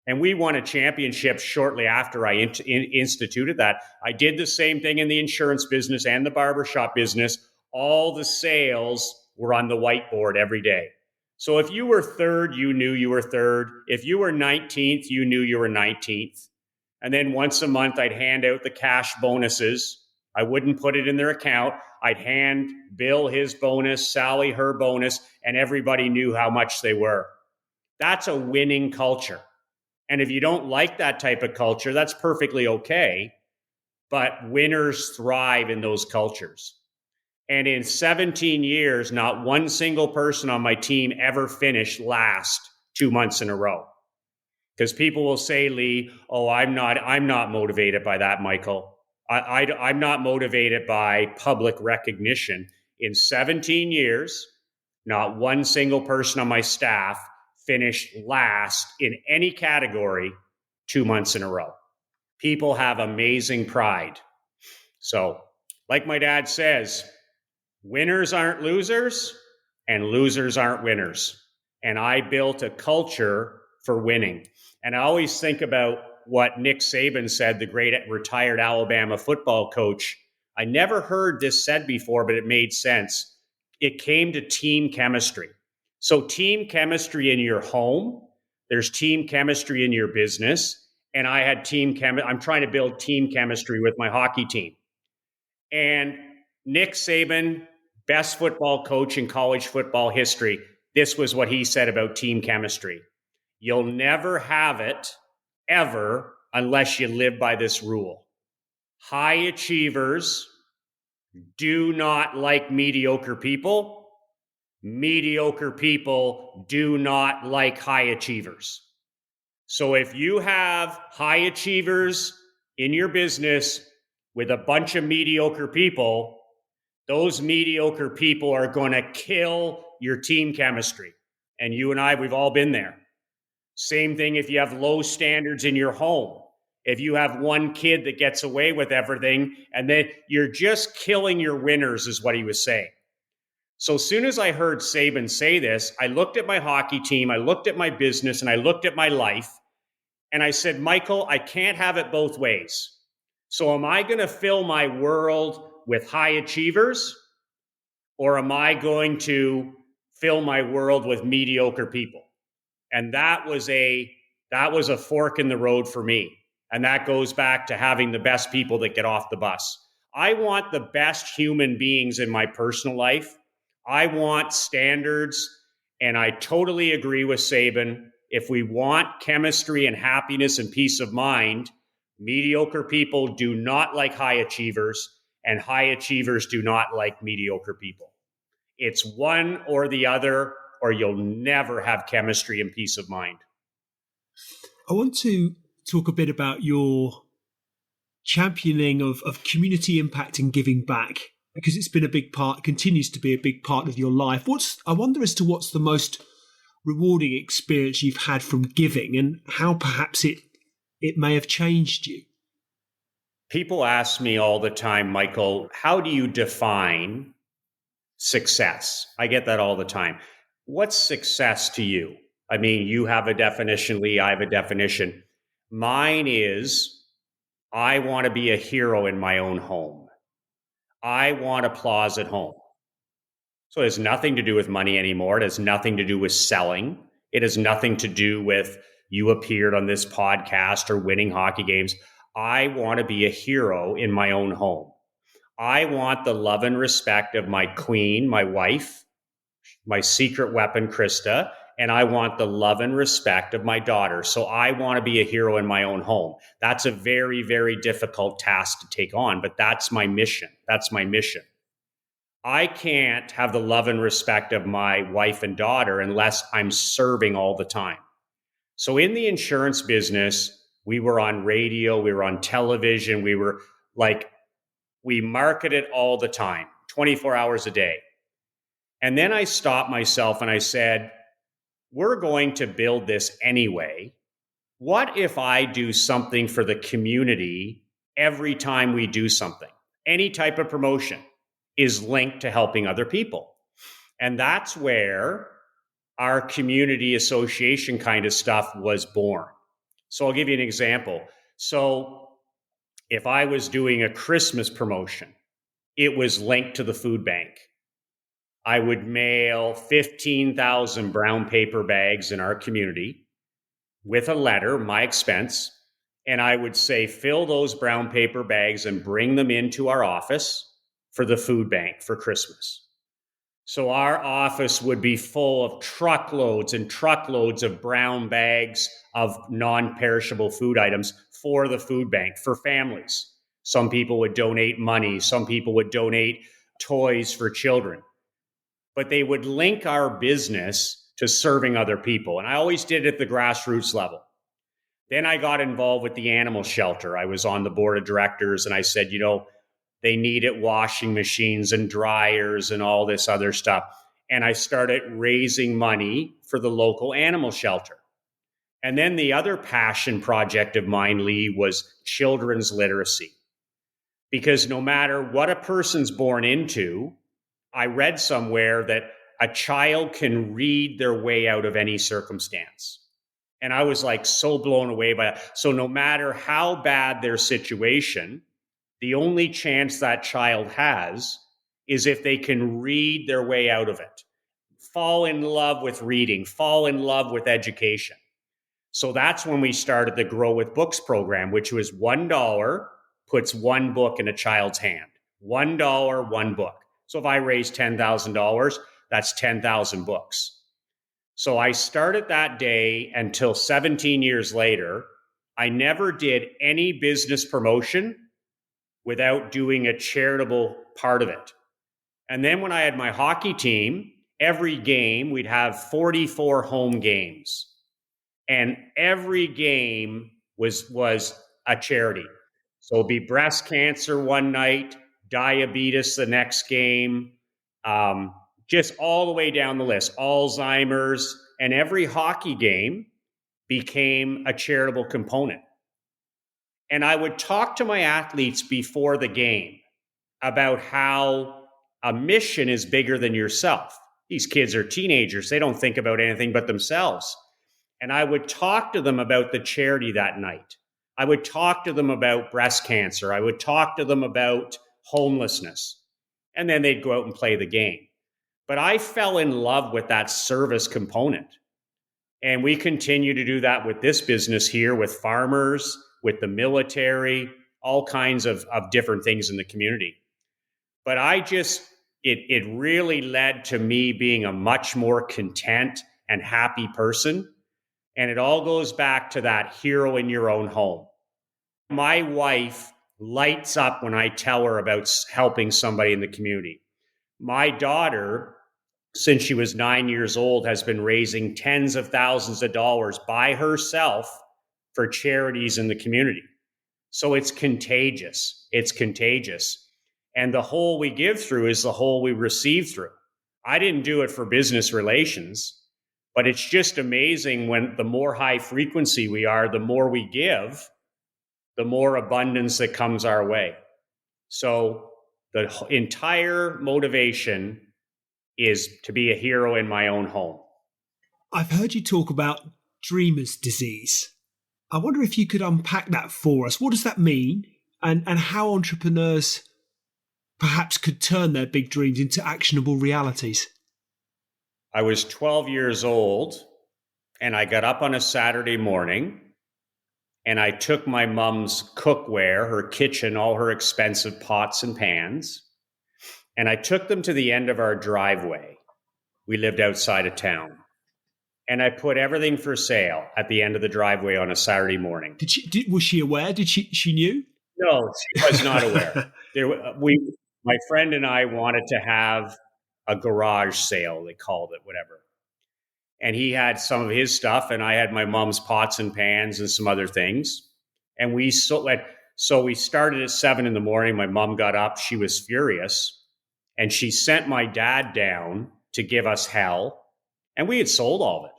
And we won a championship shortly after I instituted that. I did the same thing in the insurance business and the barbershop business. All the sales were on the whiteboard every day. So if you were third, you knew you were third. If you were 19th, you knew you were 19th. And then once a month, I'd hand out the cash bonuses. I wouldn't put it in their account. I'd hand Bill his bonus, Sally her bonus, and everybody knew how much they were. That's a winning culture. And if you don't like that type of culture, that's perfectly okay. But winners thrive in those cultures. And in 17 years, not one single person on my team ever finished last 2 months in a row. Because people will say, Lee, oh, I'm not motivated by that, Michael. I'm not motivated by public recognition. In 17 years, not one single person on my staff finished last in any category 2 months in a row. People have amazing pride. So, like my dad says, winners aren't losers and losers aren't winners. And I built a culture for winning. And I always think about what Nick Saban said, the great retired Alabama football coach. I never heard this said before, but it made sense. It came to team chemistry. So team chemistry in your home, there's team chemistry in your business. And I had I'm trying to build team chemistry with my hockey team. And Nick Saban, best football coach in college football history, this was what he said about team chemistry. You'll never have it ever unless you live by this rule. High achievers do not like mediocre people. Mediocre people do not like high achievers. So if you have high achievers in your business with a bunch of mediocre people, those mediocre people are going to kill your team chemistry. And you and I, we've all been there. Same thing if you have low standards in your home. If you have one kid that gets away with everything, and then you're just killing your winners, is what he was saying. So as soon as I heard Saban say this, I looked at my hockey team, I looked at my business, and I looked at my life, and I said, Michael, I can't have it both ways. So am I going to fill my world with high achievers, or am I going to fill my world with mediocre people? And that was a fork in the road for me. And that goes back to having the best people that get off the bus. I want the best human beings in my personal life. I want standards. And I totally agree with Saban. If we want chemistry and happiness and peace of mind, mediocre people do not like high achievers, and high achievers do not like mediocre people. It's one or the other, or you'll never have chemistry and peace of mind. I want to talk a bit about your championing of community impact and giving back, because it's been a big part, continues to be a big part of your life. I wonder as to what's the most rewarding experience you've had from giving, and how perhaps it may have changed you. People ask me all the time, Michael, how do you define success? I get that all the time. What's success to you? I mean, you have a definition, Lee, I have a definition. Mine is, I want to be a hero in my own home. I want applause at home. So it has nothing to do with money anymore. It has nothing to do with selling. It has nothing to do with you appeared on this podcast or winning hockey games. I want to be a hero in my own home. I want the love and respect of my queen, my wife, my secret weapon, Krista, and I want the love and respect of my daughter. So I want to be a hero in my own home. That's a very, very difficult task to take on, but that's my mission. That's my mission. I can't have the love and respect of my wife and daughter unless I'm serving all the time. So in the insurance business, we were on radio, we were on television, we marketed all the time, 24 hours a day. And then I stopped myself and I said, we're going to build this anyway. What if I do something for the community every time we do something? Any type of promotion is linked to helping other people. And that's where our community association kind of stuff was born. So I'll give you an example. So if I was doing a Christmas promotion, it was linked to the food bank. I would mail 15,000 brown paper bags in our community with a letter, my expense, and I would say, fill those brown paper bags and bring them into our office for the food bank for Christmas. So our office would be full of truckloads and truckloads of brown bags of non-perishable food items for the food bank, for families. Some people would donate money. Some people would donate toys for children. But they would link our business to serving other people. And I always did it at the grassroots level. Then I got involved with the animal shelter. I was on the board of directors and I said, they needed washing machines and dryers and all this other stuff. And I started raising money for the local animal shelter. And then the other passion project of mine, Lee, was children's literacy. Because no matter what a person's born into, I read somewhere that a child can read their way out of any circumstance. And I was so blown away by that. So no matter how bad their situation, the only chance that child has is if they can read their way out of it. Fall in love with reading, fall in love with education. So that's when we started the Grow with Books program, which was $1 puts one book in a child's hand. $1, one book. So if I raise $10,000, that's 10,000 books. So I started that day until 17 years later. I never did any business promotion without doing a charitable part of it. And then when I had my hockey team, every game, we'd have 44 home games. And every game was a charity. So it'd be breast cancer one night, diabetes the next game, just all the way down the list, Alzheimer's, and every hockey game became a charitable component. And I would talk to my athletes before the game about how a mission is bigger than yourself. These kids are teenagers. They don't think about anything but themselves. And I would talk to them about the charity that night. I would talk to them about breast cancer. I would talk to them about homelessness. And then they'd go out and play the game. But I fell in love with that service component. And we continue to do that with this business here, with farmers, with the military, all kinds of different things in the community. But it really led to me being a much more content and happy person. And it all goes back to that hero in your own home. My wife lights up when I tell her about helping somebody in the community. My daughter, since she was 9 years old, has been raising tens of thousands of dollars by herself for charities in the community. So it's contagious. It's contagious. And the hole we give through is the hole we receive through. I didn't do it for business relations, but it's just amazing when the more high frequency we are, the more we give, the more abundance that comes our way. So the entire motivation is to be a hero in my own home. I've heard you talk about dreamer's disease. I wonder if you could unpack that for us. What does that mean? And how entrepreneurs perhaps could turn their big dreams into actionable realities? I was 12 years old and I got up on a Saturday morning and I took my mom's cookware, her kitchen, all her expensive pots and pans, and I took them to the end of our driveway. We lived outside of town. And I put everything for sale at the end of the driveway on a Saturday morning. Was she aware? She knew? No, she was not aware. My friend and I wanted to have a garage sale, they called it, whatever. And he had some of his stuff, and I had my mom's pots and pans and some other things. And we started at 7 a.m. My mom got up. She was furious. And she sent my dad down to give us hell. And we had sold all of it.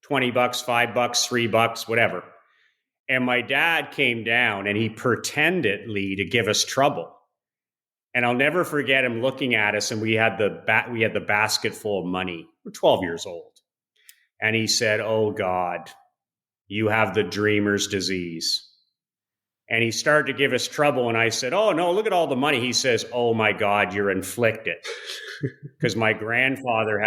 $20, $5, $3, whatever. And my dad came down and he pretendedly to give us trouble. And I'll never forget him looking at us, and we had the basket full of money. We're 12 years old. And he said, "Oh God, you have the dreamer's disease." And he started to give us trouble. And I said, "Oh no, look at all the money." He says, "Oh my God, you're inflicted." Because my grandfather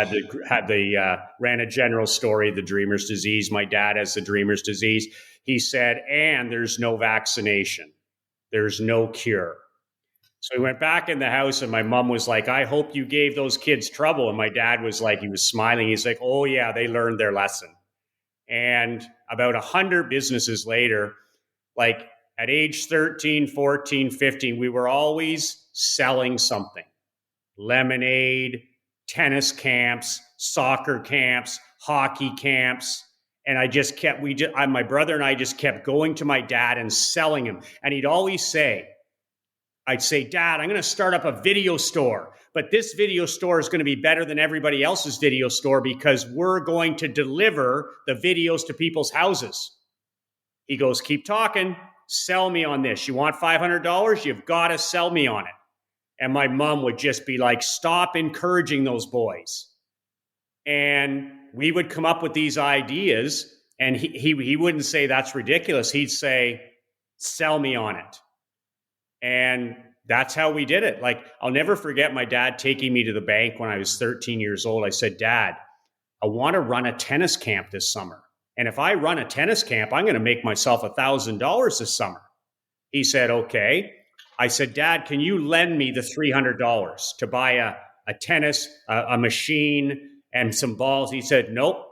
ran a general store, the dreamer's disease. My dad has the dreamer's disease. He said, "And there's no vaccination. There's no cure." So we went back in the house and my mom was like, "I hope you gave those kids trouble." And my dad was like, he was smiling. He's like, "Oh yeah, they learned their lesson." And about 100 businesses later, like at age 13, 14, 15, we were always selling something. Lemonade, tennis camps, soccer camps, hockey camps. And my brother and I just kept going to my dad and selling him. And he'd always say, I'd say, "Dad, I'm going to start up a video store, but this video store is going to be better than everybody else's video store because we're going to deliver the videos to people's houses." He goes, "Keep talking, sell me on this. You want $500? You've got to sell me on it." And my mom would just be like, "Stop encouraging those boys." And we would come up with these ideas, and he wouldn't say that's ridiculous. He'd say, "Sell me on it." And that's how we did it. Like, I'll never forget my dad taking me to the bank when I was 13 years old. I said, "Dad, I want to run a tennis camp this summer. And if I run a tennis camp, I'm going to make myself $1,000 this summer." He said, "Okay." I said, "Dad, can you lend me the $300 to buy a tennis, a machine, and some balls?" He said, "Nope,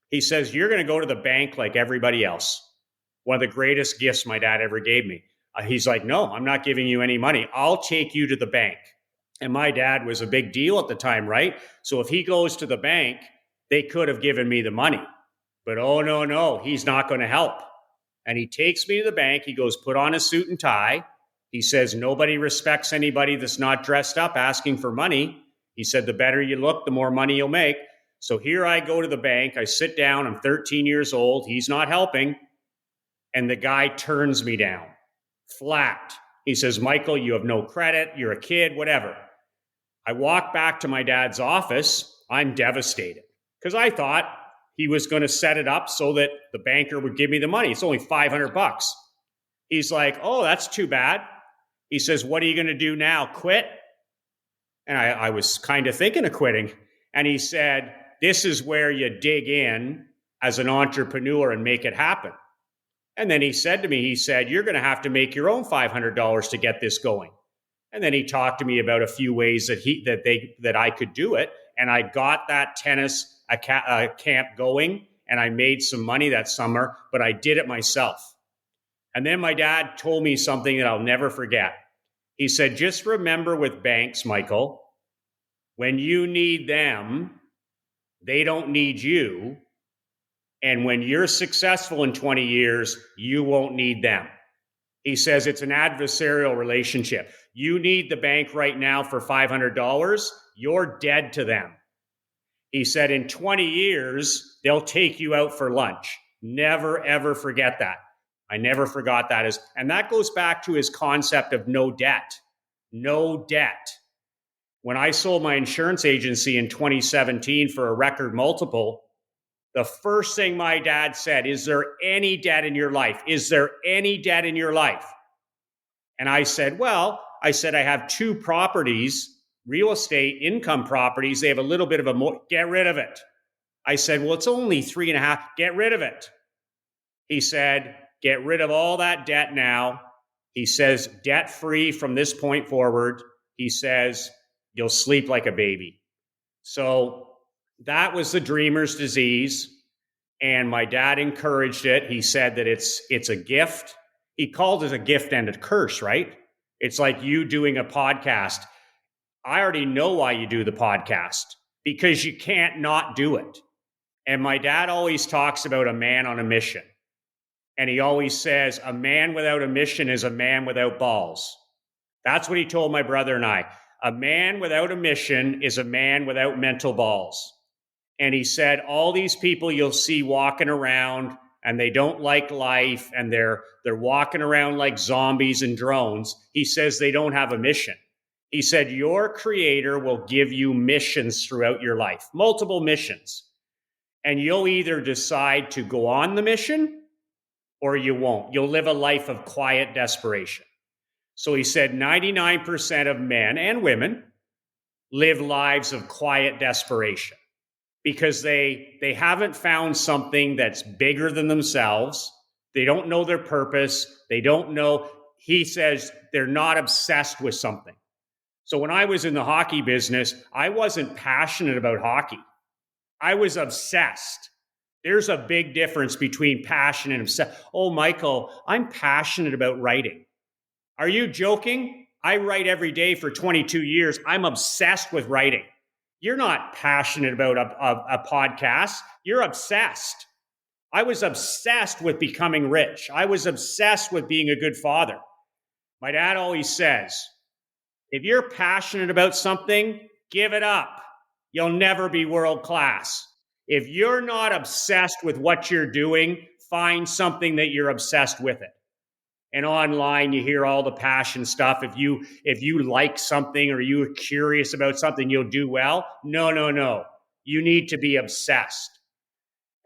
He says, you're going to go to the bank like everybody else. One of the greatest gifts my dad ever gave me. He's like, no, I'm not giving you any money. I'll take you to the bank. And my dad was a big deal at the time, right? So if he goes to the bank, they could have given me the money. But oh, no, he's not going to help. And he takes me to the bank. He goes, put on a suit and tie. He says, nobody respects anybody that's not dressed up asking for money. He said, the better you look, the more money you'll make. So here I go to the bank. I sit down. I'm 13 years old. He's not helping. And the guy turns me down flat. He says, Michael, you have no credit. You're a kid, whatever. I walk back to my dad's office. I'm devastated because I thought he was going to set it up so that the banker would give me the money. It's only $500. He's like, oh, that's too bad. He says, what are you going to do now? Quit? And I was kind of thinking of quitting. And he said, this is where you dig in as an entrepreneur and make it happen. And then he said to me, he said, you're going to have to make your own $500 to get this going. And then he talked to me about a few ways that I could do it. And I got that tennis camp going, and I made some money that summer, but I did it myself. And then my dad told me something that I'll never forget. He said, just remember with banks, Michael, when you need them, they don't need you. And when you're successful in 20 years, you won't need them. He says it's an adversarial relationship. You need the bank right now for $500. You're dead to them. He said in 20 years, they'll take you out for lunch. Never, ever forget that. I never forgot that. And that goes back to his concept of no debt. No debt. When I sold my insurance agency in 2017 for a record multiple, the first thing my dad said, is there any debt in your life? Is there any debt in your life? And I said, I have 2 properties, real estate income properties. They have a little bit of get rid of it. I said, well, it's only 3.5. Get rid of it. He said, get rid of all that debt now. He says, debt free from this point forward. He says, you'll sleep like a baby. So that was the dreamer's disease. And my dad encouraged it. He said that it's a gift. He called it a gift and a curse, right? It's like you doing a podcast. I already know why you do the podcast, because you can't not do it. And my dad always talks about a man on a mission. And he always says, a man without a mission is a man without balls. That's what he told my brother and I. A man without a mission is a man without mental balls. And he said, all these people you'll see walking around and they don't like life and they're walking around like zombies and drones. He says they don't have a mission. He said, your creator will give you missions throughout your life, multiple missions. And you'll either decide to go on the mission or you won't. You'll live a life of quiet desperation. So he said 99% of men and women live lives of quiet desperation because they haven't found something that's bigger than themselves. They don't know their purpose. They don't know, he says, they're not obsessed with something. So when I was in the hockey business, I wasn't passionate about hockey. I was obsessed. There's a big difference between passion and obsessed. Oh, Michael, I'm passionate about writing. Are you joking? I write every day for 22 years. I'm obsessed with writing. You're not passionate about a podcast. You're obsessed. I was obsessed with becoming rich. I was obsessed with being a good father. My dad always says, if you're passionate about something, give it up. You'll never be world class. If you're not obsessed with what you're doing, find something that you're obsessed with it. And online, you hear all the passion stuff. If you like something or you're curious about something, you'll do well. No. You need to be obsessed.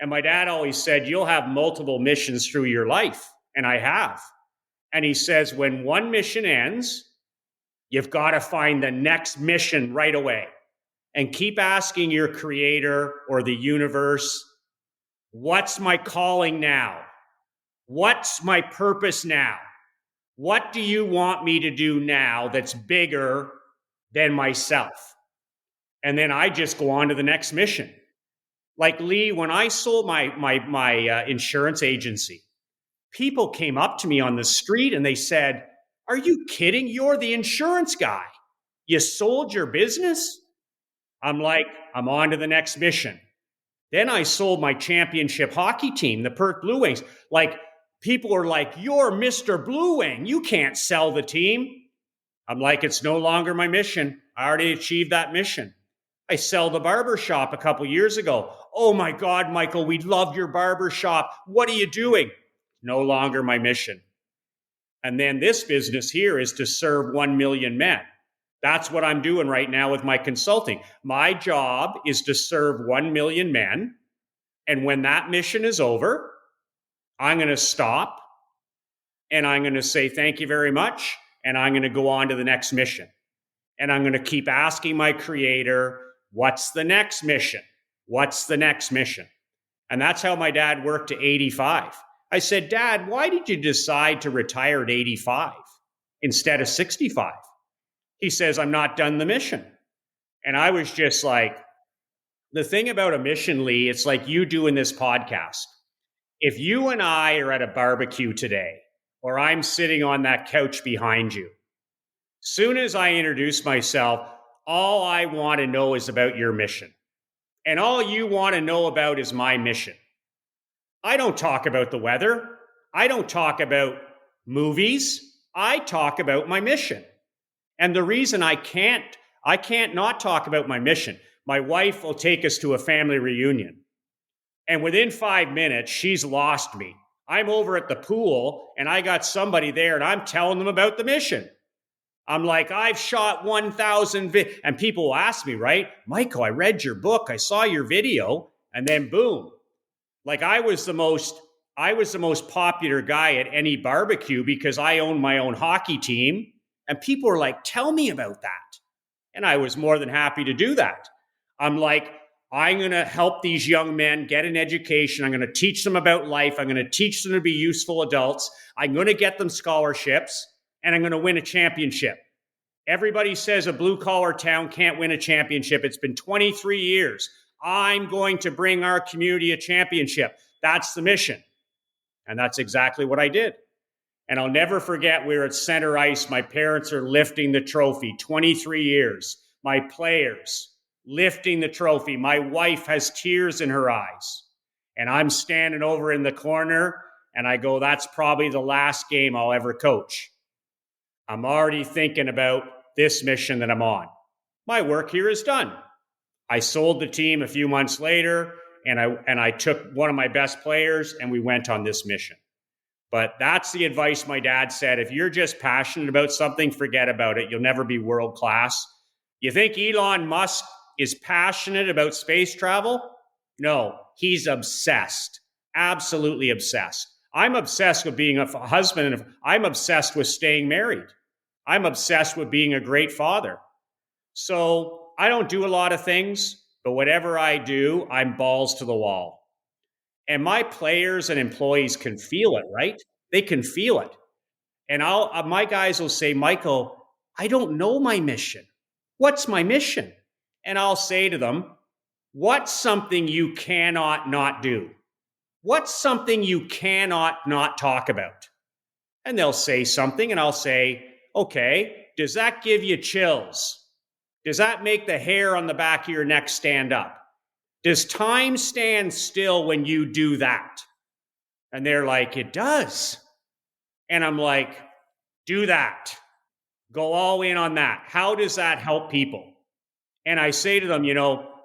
And my dad always said, you'll have multiple missions through your life. And I have. And he says, when one mission ends, you've got to find the next mission right away. And keep asking your creator or the universe, what's my calling now? What's my purpose now? What do you want me to do now that's bigger than myself? And then I just go on to the next mission. Like Lee, when I sold my insurance agency, people came up to me on the street and they said, "Are you kidding? You're the insurance guy. You sold your business?" I'm like, "I'm on to the next mission." Then I sold my championship hockey team, the Perth Blue Wings. Like, people are like, "You're Mr. Blue Wing. You can't sell the team." I'm like, "It's no longer my mission. I already achieved that mission." I sell the barber shop a couple years ago. "Oh my God, Michael, we love your barber shop. What are you doing?" No longer my mission. And then this business here is to serve 1 million men. That's what I'm doing right now with my consulting. My job is to serve 1 million men. And when that mission is over, I'm going to stop and I'm going to say, "Thank you very much." And I'm going to go on to the next mission. And I'm going to keep asking my creator, "What's the next mission? What's the next mission?" And that's how my dad worked to 85. I said, "Dad, why did you decide to retire at 85 instead of 65? He says, "I'm not done the mission." And I was just like, the thing about a mission, Lee, it's like you doing this podcast. If you and I are at a barbecue today, or I'm sitting on that couch behind you, soon as I introduce myself, all I want to know is about your mission. And all you want to know about is my mission. I don't talk about the weather. I don't talk about movies. I talk about my mission. And the reason I can't not talk about my mission. My wife will take us to a family reunion. And within 5 minutes, she's lost me. I'm over at the pool and I got somebody there and I'm telling them about the mission. I'm like, "I've shot 1,000 and people will ask me, right? "Michael, I read your book. I saw your video." And then boom. Like I was the most popular guy at any barbecue because I own my own hockey team. And people were like, "Tell me about that." And I was more than happy to do that. I'm like, I'm going to help these young men get an education. I'm going to teach them about life. I'm going to teach them to be useful adults. I'm going to get them scholarships and I'm going to win a championship. Everybody says a blue collar town can't win a championship. It's been 23 years. I'm going to bring our community a championship. That's the mission. And that's exactly what I did. And I'll never forget, we were at center ice. My parents are lifting the trophy, 23 years. My players lifting the trophy. My wife has tears in her eyes. And I'm standing over in the corner and I go, "That's probably the last game I'll ever coach." I'm already thinking about this mission that I'm on. My work here is done. I sold the team a few months later and I took one of my best players and we went on this mission. But that's the advice my dad said. If you're just passionate about something, forget about it. You'll never be world class. You think Elon Musk is passionate about space travel? No, he's obsessed. Absolutely obsessed. I'm obsessed with being a husband. I'm obsessed with staying married. I'm obsessed with being a great father. So I don't do a lot of things, but whatever I do, I'm balls to the wall. And my players and employees can feel it, right? They can feel it. And my guys will say, "Michael, I don't know my mission. What's my mission?" And I'll say to them, "What's something you cannot not do? What's something you cannot not talk about?" And they'll say something and I'll say, "Okay, does that give you chills? Does that make the hair on the back of your neck stand up? Does time stand still when you do that?" And they're like, "It does." And I'm like, "Do that. Go all in on that. How does that help people?" And I say to them,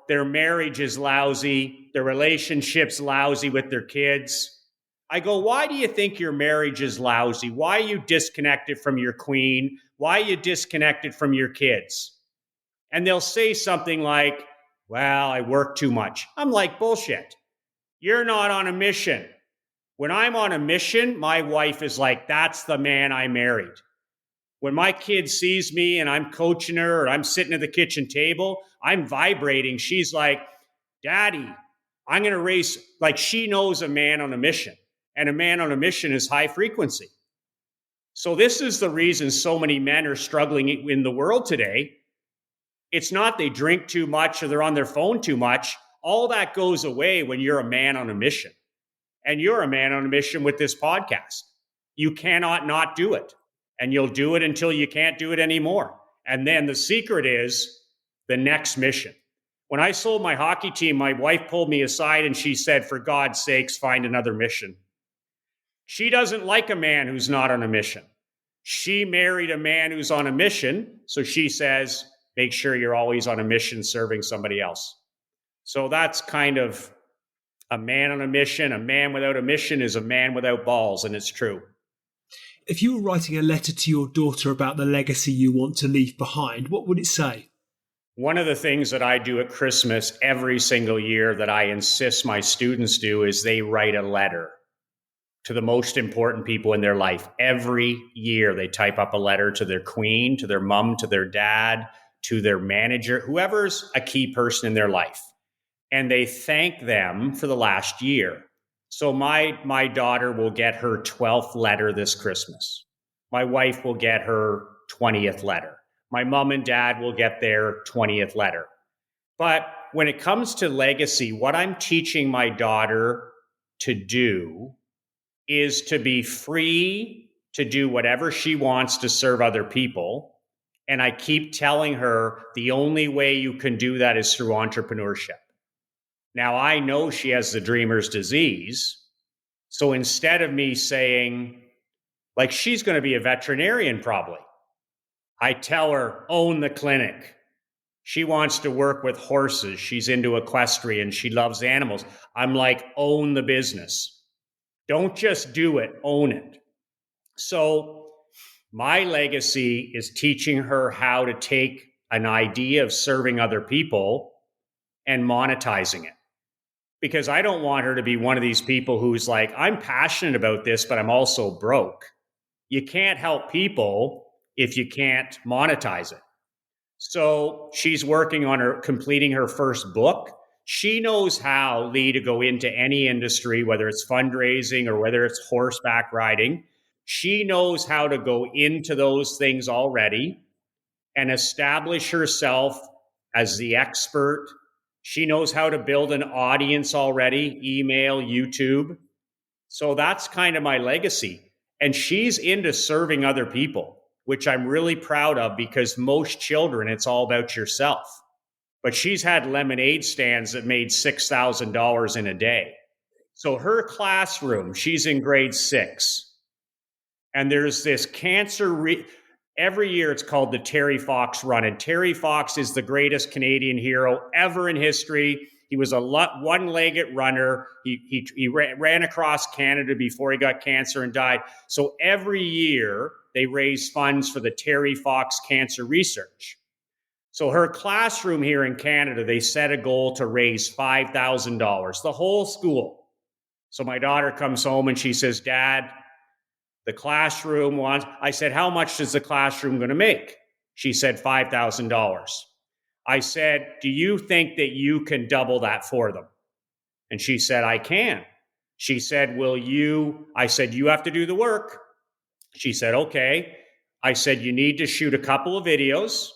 their marriage is lousy, their relationship's lousy with their kids. I go, "Why do you think your marriage is lousy? Why are you disconnected from your queen? Why are you disconnected from your kids?" And they'll say something like, "Well, I work too much." I'm like, "Bullshit. You're not on a mission." When I'm on a mission, my wife is like, "That's the man I married." When my kid sees me and I'm coaching her or I'm sitting at the kitchen table, I'm vibrating. She's like, "Daddy, I'm going to raise," like she knows a man on a mission. And a man on a mission is high frequency. So this is the reason so many men are struggling in the world today. It's not they drink too much or they're on their phone too much. All that goes away when you're a man on a mission. And you're a man on a mission with this podcast. You cannot not do it. And you'll do it until you can't do it anymore. And then the secret is the next mission. When I sold my hockey team, my wife pulled me aside and she said, for God's sakes, find another mission. She doesn't like a man who's not on a mission. She married a man who's on a mission. So she says, make sure you're always on a mission serving somebody else. So that's kind of a man on a mission. A man without a mission is a man without balls, and it's true. If you were writing a letter to your daughter about the legacy you want to leave behind, what would it say? One of the things that I do at Christmas every single year that I insist my students do is they write a letter to the most important people in their life. Every year they type up a letter to their queen, to their mom, to their dad, to their manager, whoever's a key person in their life. And they thank them for the last year. So my daughter will get her 12th letter this Christmas. My wife will get her 20th letter. My mom and dad will get their 20th letter. But when it comes to legacy, what I'm teaching my daughter to do is to be free to do whatever she wants to serve other people. And I keep telling her the only way you can do that is through entrepreneurship. Now, I know she has the dreamer's disease. So instead of me saying, like, she's going to be a veterinarian probably, I tell her, own the clinic. She wants to work with horses. She's into equestrian. She loves animals. I'm like, own the business. Don't just do it, own it. So my legacy is teaching her how to take an idea of serving other people and monetizing it. Because I don't want her to be one of these people who's like, I'm passionate about this, but I'm also broke. You can't help people if you can't monetize it. So she's working on completing her first book. She knows how, Lee, to go into any industry, whether it's fundraising or whether it's horseback riding. She knows how to go into those things already and establish herself as the expert. She knows how to build an audience already, email, YouTube. So that's kind of my legacy. And she's into serving other people, which I'm really proud of, because most children, it's all about yourself. But she's had lemonade stands that made $6,000 in a day. So her classroom, she's in grade 6. And there's this every year it's called the Terry Fox Run. And Terry Fox is the greatest Canadian hero ever in history. He was a one-legged runner. He ran across Canada before he got cancer and died. So every year they raise funds for the Terry Fox Cancer Research. So her classroom here in Canada, they set a goal to raise $5,000, the whole school. So my daughter comes home and she says, Dad, the classroom wants, I said, how much is the classroom going to make? She said, $5,000. I said, do you think that you can double that for them? And she said, I can. She said, will you? I said, you have to do the work. She said, okay. I said, you need to shoot a couple of videos.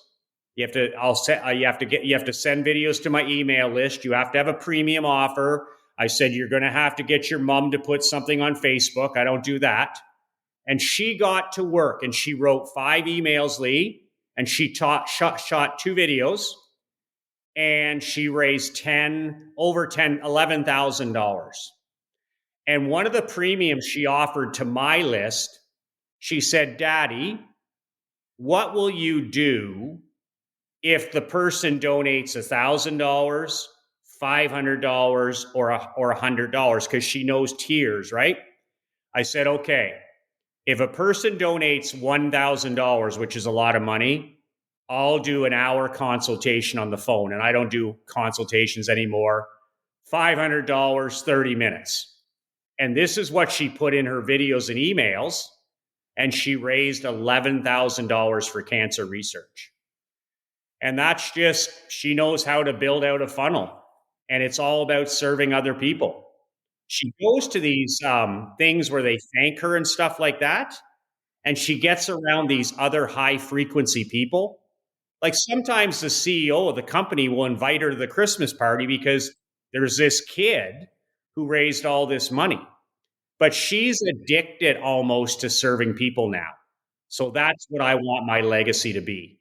You have to send videos to my email list. You have to have a premium offer. I said, you're going to have to get your mom to put something on Facebook. I don't do that. And she got to work and she wrote 5 emails, Lee, and she shot 2 videos, and she raised $11,000. And one of the premiums she offered to my list, she said, Daddy, what will you do if the person donates $1,000, $500, or $100? Because she knows tiers, right? I said, okay, if a person donates $1,000, which is a lot of money, I'll do an hour consultation on the phone. And I don't do consultations anymore. $500, 30 minutes. And this is what she put in her videos and emails. And she raised $11,000 for cancer research. And that's just, she knows how to build out a funnel. And it's all about serving other people. She goes to these things where they thank her and stuff like that. And she gets around these other high frequency people. Like sometimes the CEO of the company will invite her to the Christmas party because There's this kid who raised all this money, but she's addicted almost to serving people now. So that's what I want my legacy to be.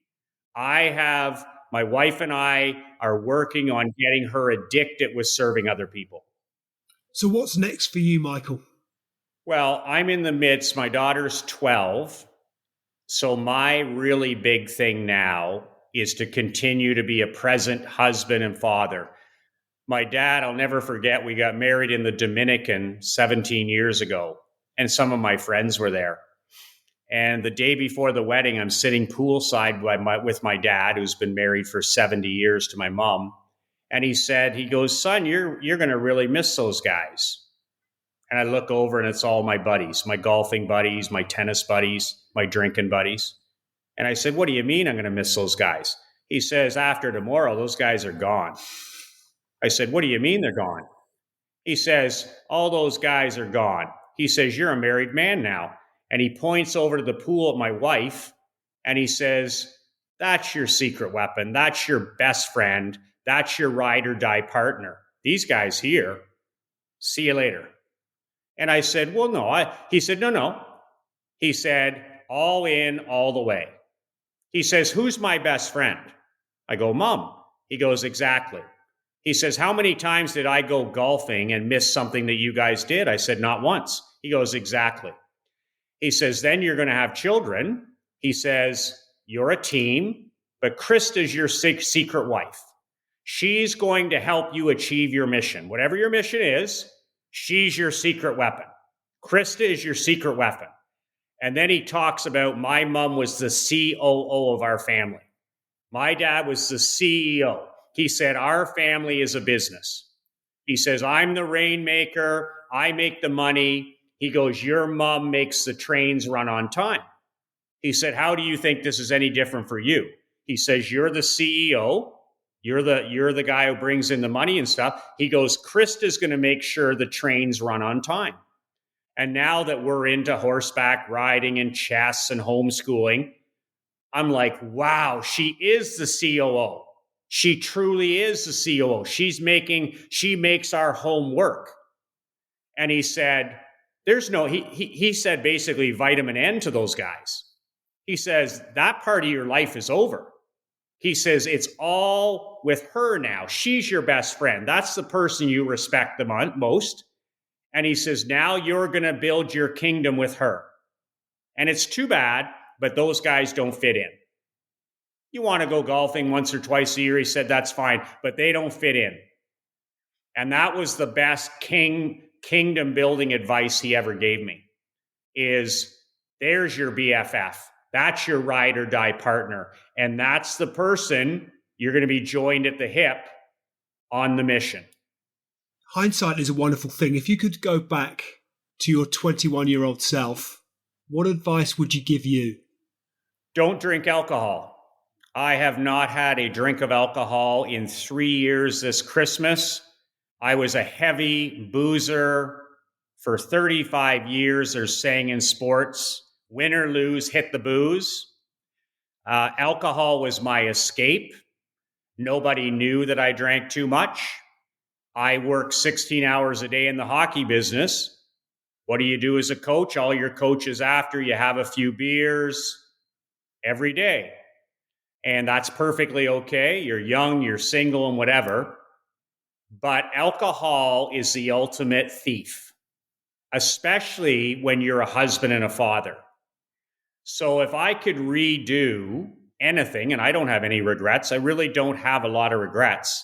My wife and I are working on getting her addicted with serving other people. So what's next for you, Michael? Well, I'm in the midst, my daughter's 12. So my really big thing now is to continue to be a present husband and father. My dad, I'll never forget, we got married in the Dominican 17 years ago, and some of my friends were there. And the day before the wedding, I'm sitting poolside with my dad, who's been married for 70 years to my mom. And he goes, son, you're going to really miss those guys. And I look over and it's all my buddies, my golfing buddies, my tennis buddies, my drinking buddies. And I said, what do you mean I'm going to miss those guys? He says, after tomorrow, those guys are gone. I said, what do you mean they're gone? He says, all those guys are gone. He says, you're a married man now. And he points over to the pool at my wife and he says, that's your secret weapon. That's your best friend. That's your ride or die partner. These guys here, see you later. And I said, well, no. He said, no. He said, all in, all the way. He says, who's my best friend? I go, Mom. He goes, exactly. He says, how many times did I go golfing and miss something that you guys did? I said, not once. He goes, exactly. He says, then you're going to have children. He says, you're a team, but Krista's your secret wife. She's going to help you achieve your mission. Whatever your mission is, she's your secret weapon. Krista is your secret weapon. And then he talks about my mom was the COO of our family. My dad was the CEO. He said, our family is a business. He says, I'm the rainmaker. I make the money. He goes, your mom makes the trains run on time. He said, how do you think this is any different for you? He says, you're the CEO. You're the guy who brings in the money and stuff. He goes, Krista's going to make sure the trains run on time. And now that we're into horseback riding and chess and homeschooling, I'm like, wow, she is the COO. She truly is the COO. She makes our home work. And he said, he said basically vitamin N to those guys. He says, that part of your life is over. He says, it's all with her now. She's your best friend. That's the person you respect the most. And he says, now you're going to build your kingdom with her. And it's too bad, but those guys don't fit in. You want to go golfing once or twice a year, he said, that's fine, but they don't fit in. And that was the best kingdom building advice he ever gave me, is there's your BFF. That's your ride or die partner. And that's the person you're going to be joined at the hip on the mission. Hindsight is a wonderful thing. If you could go back to your 21-year-old self, what advice would you give you? Don't drink alcohol. I have not had a drink of alcohol in 3 years this Christmas. I was a heavy boozer for 35 years. They're saying in sports, win or lose, hit the booze. Alcohol was my escape. Nobody knew that I drank too much. I work 16 hours a day in the hockey business. What do you do as a coach? All your coaches after, you have a few beers every day. And that's perfectly okay. You're young, you're single, and whatever. But alcohol is the ultimate thief, especially when you're a husband and a father. So if I could redo anything, and I don't have any regrets, I really don't have a lot of regrets,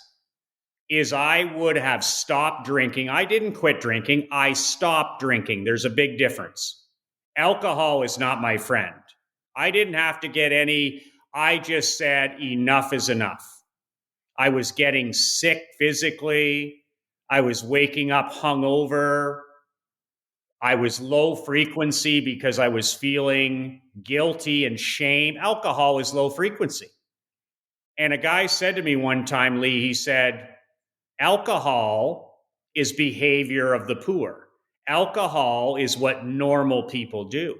is I would have stopped drinking. I didn't quit drinking. I stopped drinking. There's a big difference. Alcohol is not my friend. I didn't have to get any. I just said enough is enough. I was getting sick physically. I was waking up hungover. I was low frequency because I was feeling guilty and shame. Alcohol is low frequency. And a guy said to me one time, Lee, he said, alcohol is behavior of the poor. Alcohol is what normal people do.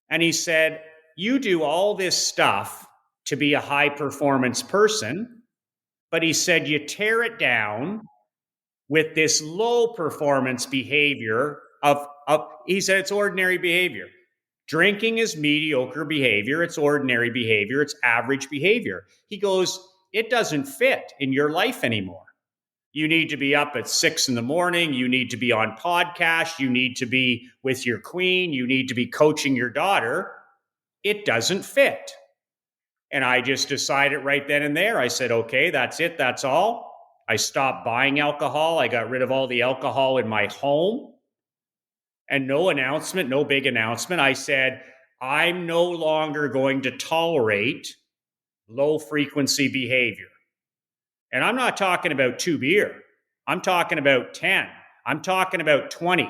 And he said, you do all this stuff to be a high performance person, but he said, you tear it down with this low performance behavior he said it's ordinary behavior. Drinking is mediocre behavior. It's ordinary behavior. It's average behavior. He goes, it doesn't fit in your life anymore. You need to be up at 6 a.m. You need to be on podcasts. You need to be with your queen. You need to be coaching your daughter. It doesn't fit. And I just decided right then and there. I said, okay, that's it. That's all. I stopped buying alcohol. I got rid of all the alcohol in my home. And no announcement, no big announcement. I said, I'm no longer going to tolerate low frequency behavior. And I'm not talking about 2 beer. I'm talking about 10. I'm talking about 20.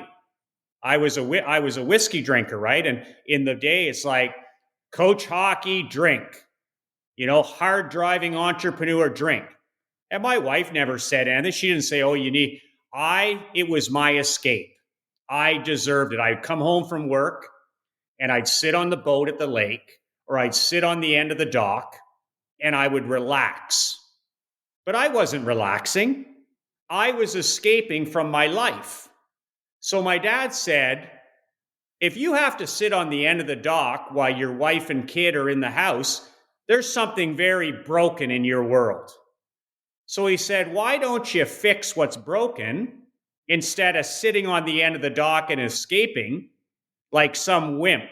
I was a whiskey drinker, right? And in the day, it's like coach hockey, drink. Hard driving entrepreneur, drink. And my wife never said anything. She didn't say, it was my escape. I deserved it. I'd come home from work and I'd sit on the boat at the lake, or I'd sit on the end of the dock and I would relax. But I wasn't relaxing. I was escaping from my life. So my dad said, if you have to sit on the end of the dock while your wife and kid are in the house, there's something very broken in your world. So he said, why don't you fix what's broken instead of sitting on the end of the dock and escaping like some wimp?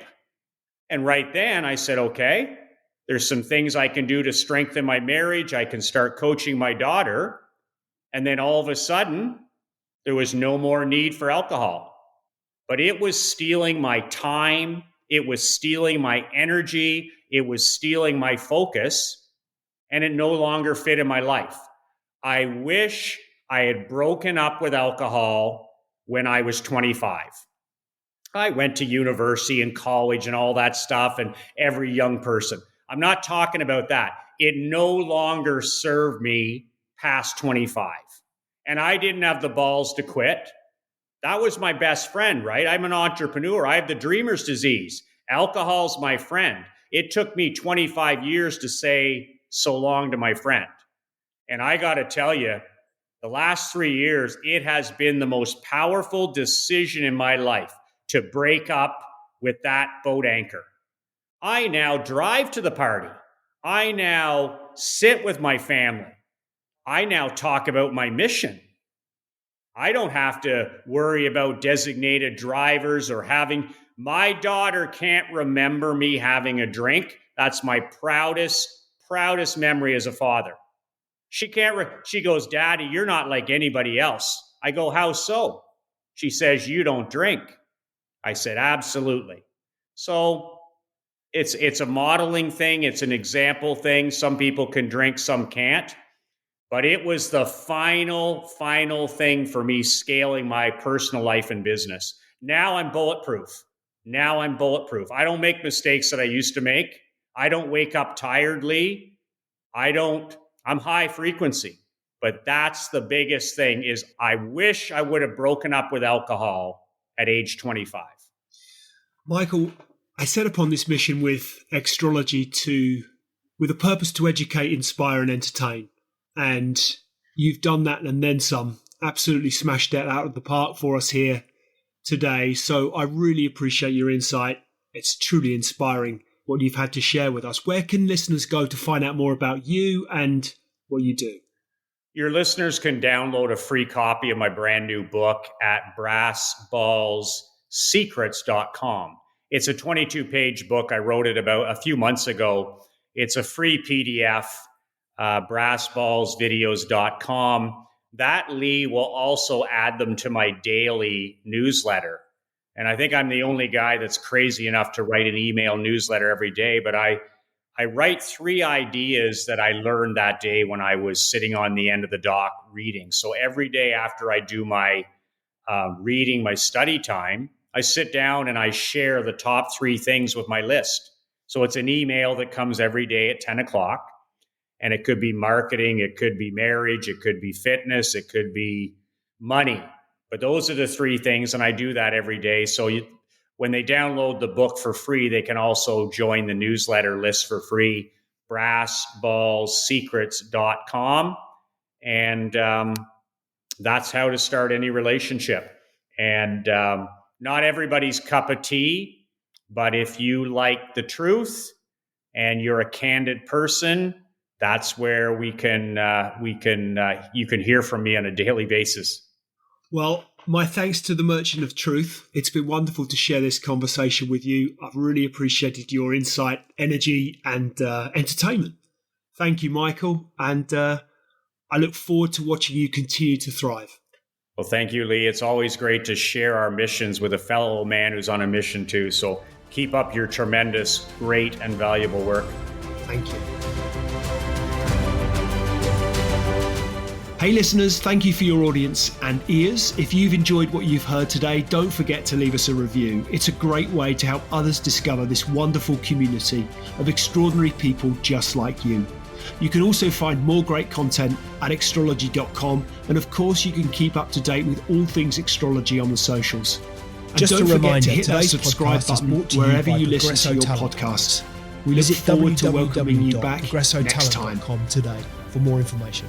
And right then I said, okay, there's some things I can do to strengthen my marriage. I can start coaching my daughter. And then all of a sudden, there was no more need for alcohol. But it was stealing my time. It was stealing my energy. It was stealing my focus. And it no longer fit in my life. I wish I had broken up with alcohol when I was 25. I went to university and college and all that stuff, and every young person. I'm not talking about that. It no longer served me past 25. And I didn't have the balls to quit. That was my best friend, right? I'm an entrepreneur. I have the dreamer's disease. Alcohol's my friend. It took me 25 years to say so long to my friend. And I got to tell you, the last 3 years, it has been the most powerful decision in my life to break up with that boat anchor. I now drive to the party. I now sit with my family. I now talk about my mission. I don't have to worry about designated drivers or having, my daughter can't remember me having a drink. That's my proudest memory as a father. She goes, Daddy, you're not like anybody else. I go, how so? She says, you don't drink. I said, absolutely. So it's a modeling thing. It's an example thing. Some people can drink, some can't. But it was the final thing for me scaling my personal life and business. Now I'm bulletproof. I don't make mistakes that I used to make. I don't wake up tiredly. I'm high frequency. But that's the biggest thing is I wish I would have broken up with alcohol at age 25. Michael, I set upon this mission with Extrology with a purpose to educate, inspire and entertain. And you've done that and then some. Absolutely smashed that out of the park for us here today. So I really appreciate your insight. It's truly inspiring what you've had to share with us. Where can listeners go to find out more about you and what you do? Your listeners can download a free copy of my brand new book at brassballssecrets.com. It's a 22-page book. I wrote it about a few months ago. It's a free PDF, brassballsvideos.com. That, Lee, will also add them to my daily newsletter. And I think I'm the only guy that's crazy enough to write an email newsletter every day, but I write 3 ideas that I learned that day when I was sitting on the end of the dock reading. So every day after I do my reading, my study time, I sit down and I share the top 3 things with my list. So it's an email that comes every day at 10 o'clock. And it could be marketing, it could be marriage, it could be fitness, it could be money. But those are the 3 things, and I do that every day. So when they download the book for free, they can also join the newsletter list for free, brassballssecrets.com. And that's how to start any relationship. And not everybody's cup of tea, but if you like the truth and you're a candid person, that's where you can hear from me on a daily basis. Well, my thanks to the Merchant of Truth. It's been wonderful to share this conversation with you. I've really appreciated your insight, energy, and entertainment. Thank you, Michael. And I look forward to watching you continue to thrive. Well, thank you, Lee. It's always great to share our missions with a fellow man who's on a mission too. So keep up your tremendous, great, and valuable work. Thank you. Hey listeners, thank you for your audience and ears. If you've enjoyed what you've heard today, don't forget to leave us a review. It's a great way to help others discover this wonderful community of extraordinary people just like you. You can also find more great content at extrology.com, and of course you can keep up to date with all things Extrology on the socials. And Just don't a forget reminder, to hit that today's subscribe podcast is button brought to you wherever by you listen to your Progresso Talent podcasts. Products. We look Visit forward to welcoming you back next time. www.progressotalent.com today for more information.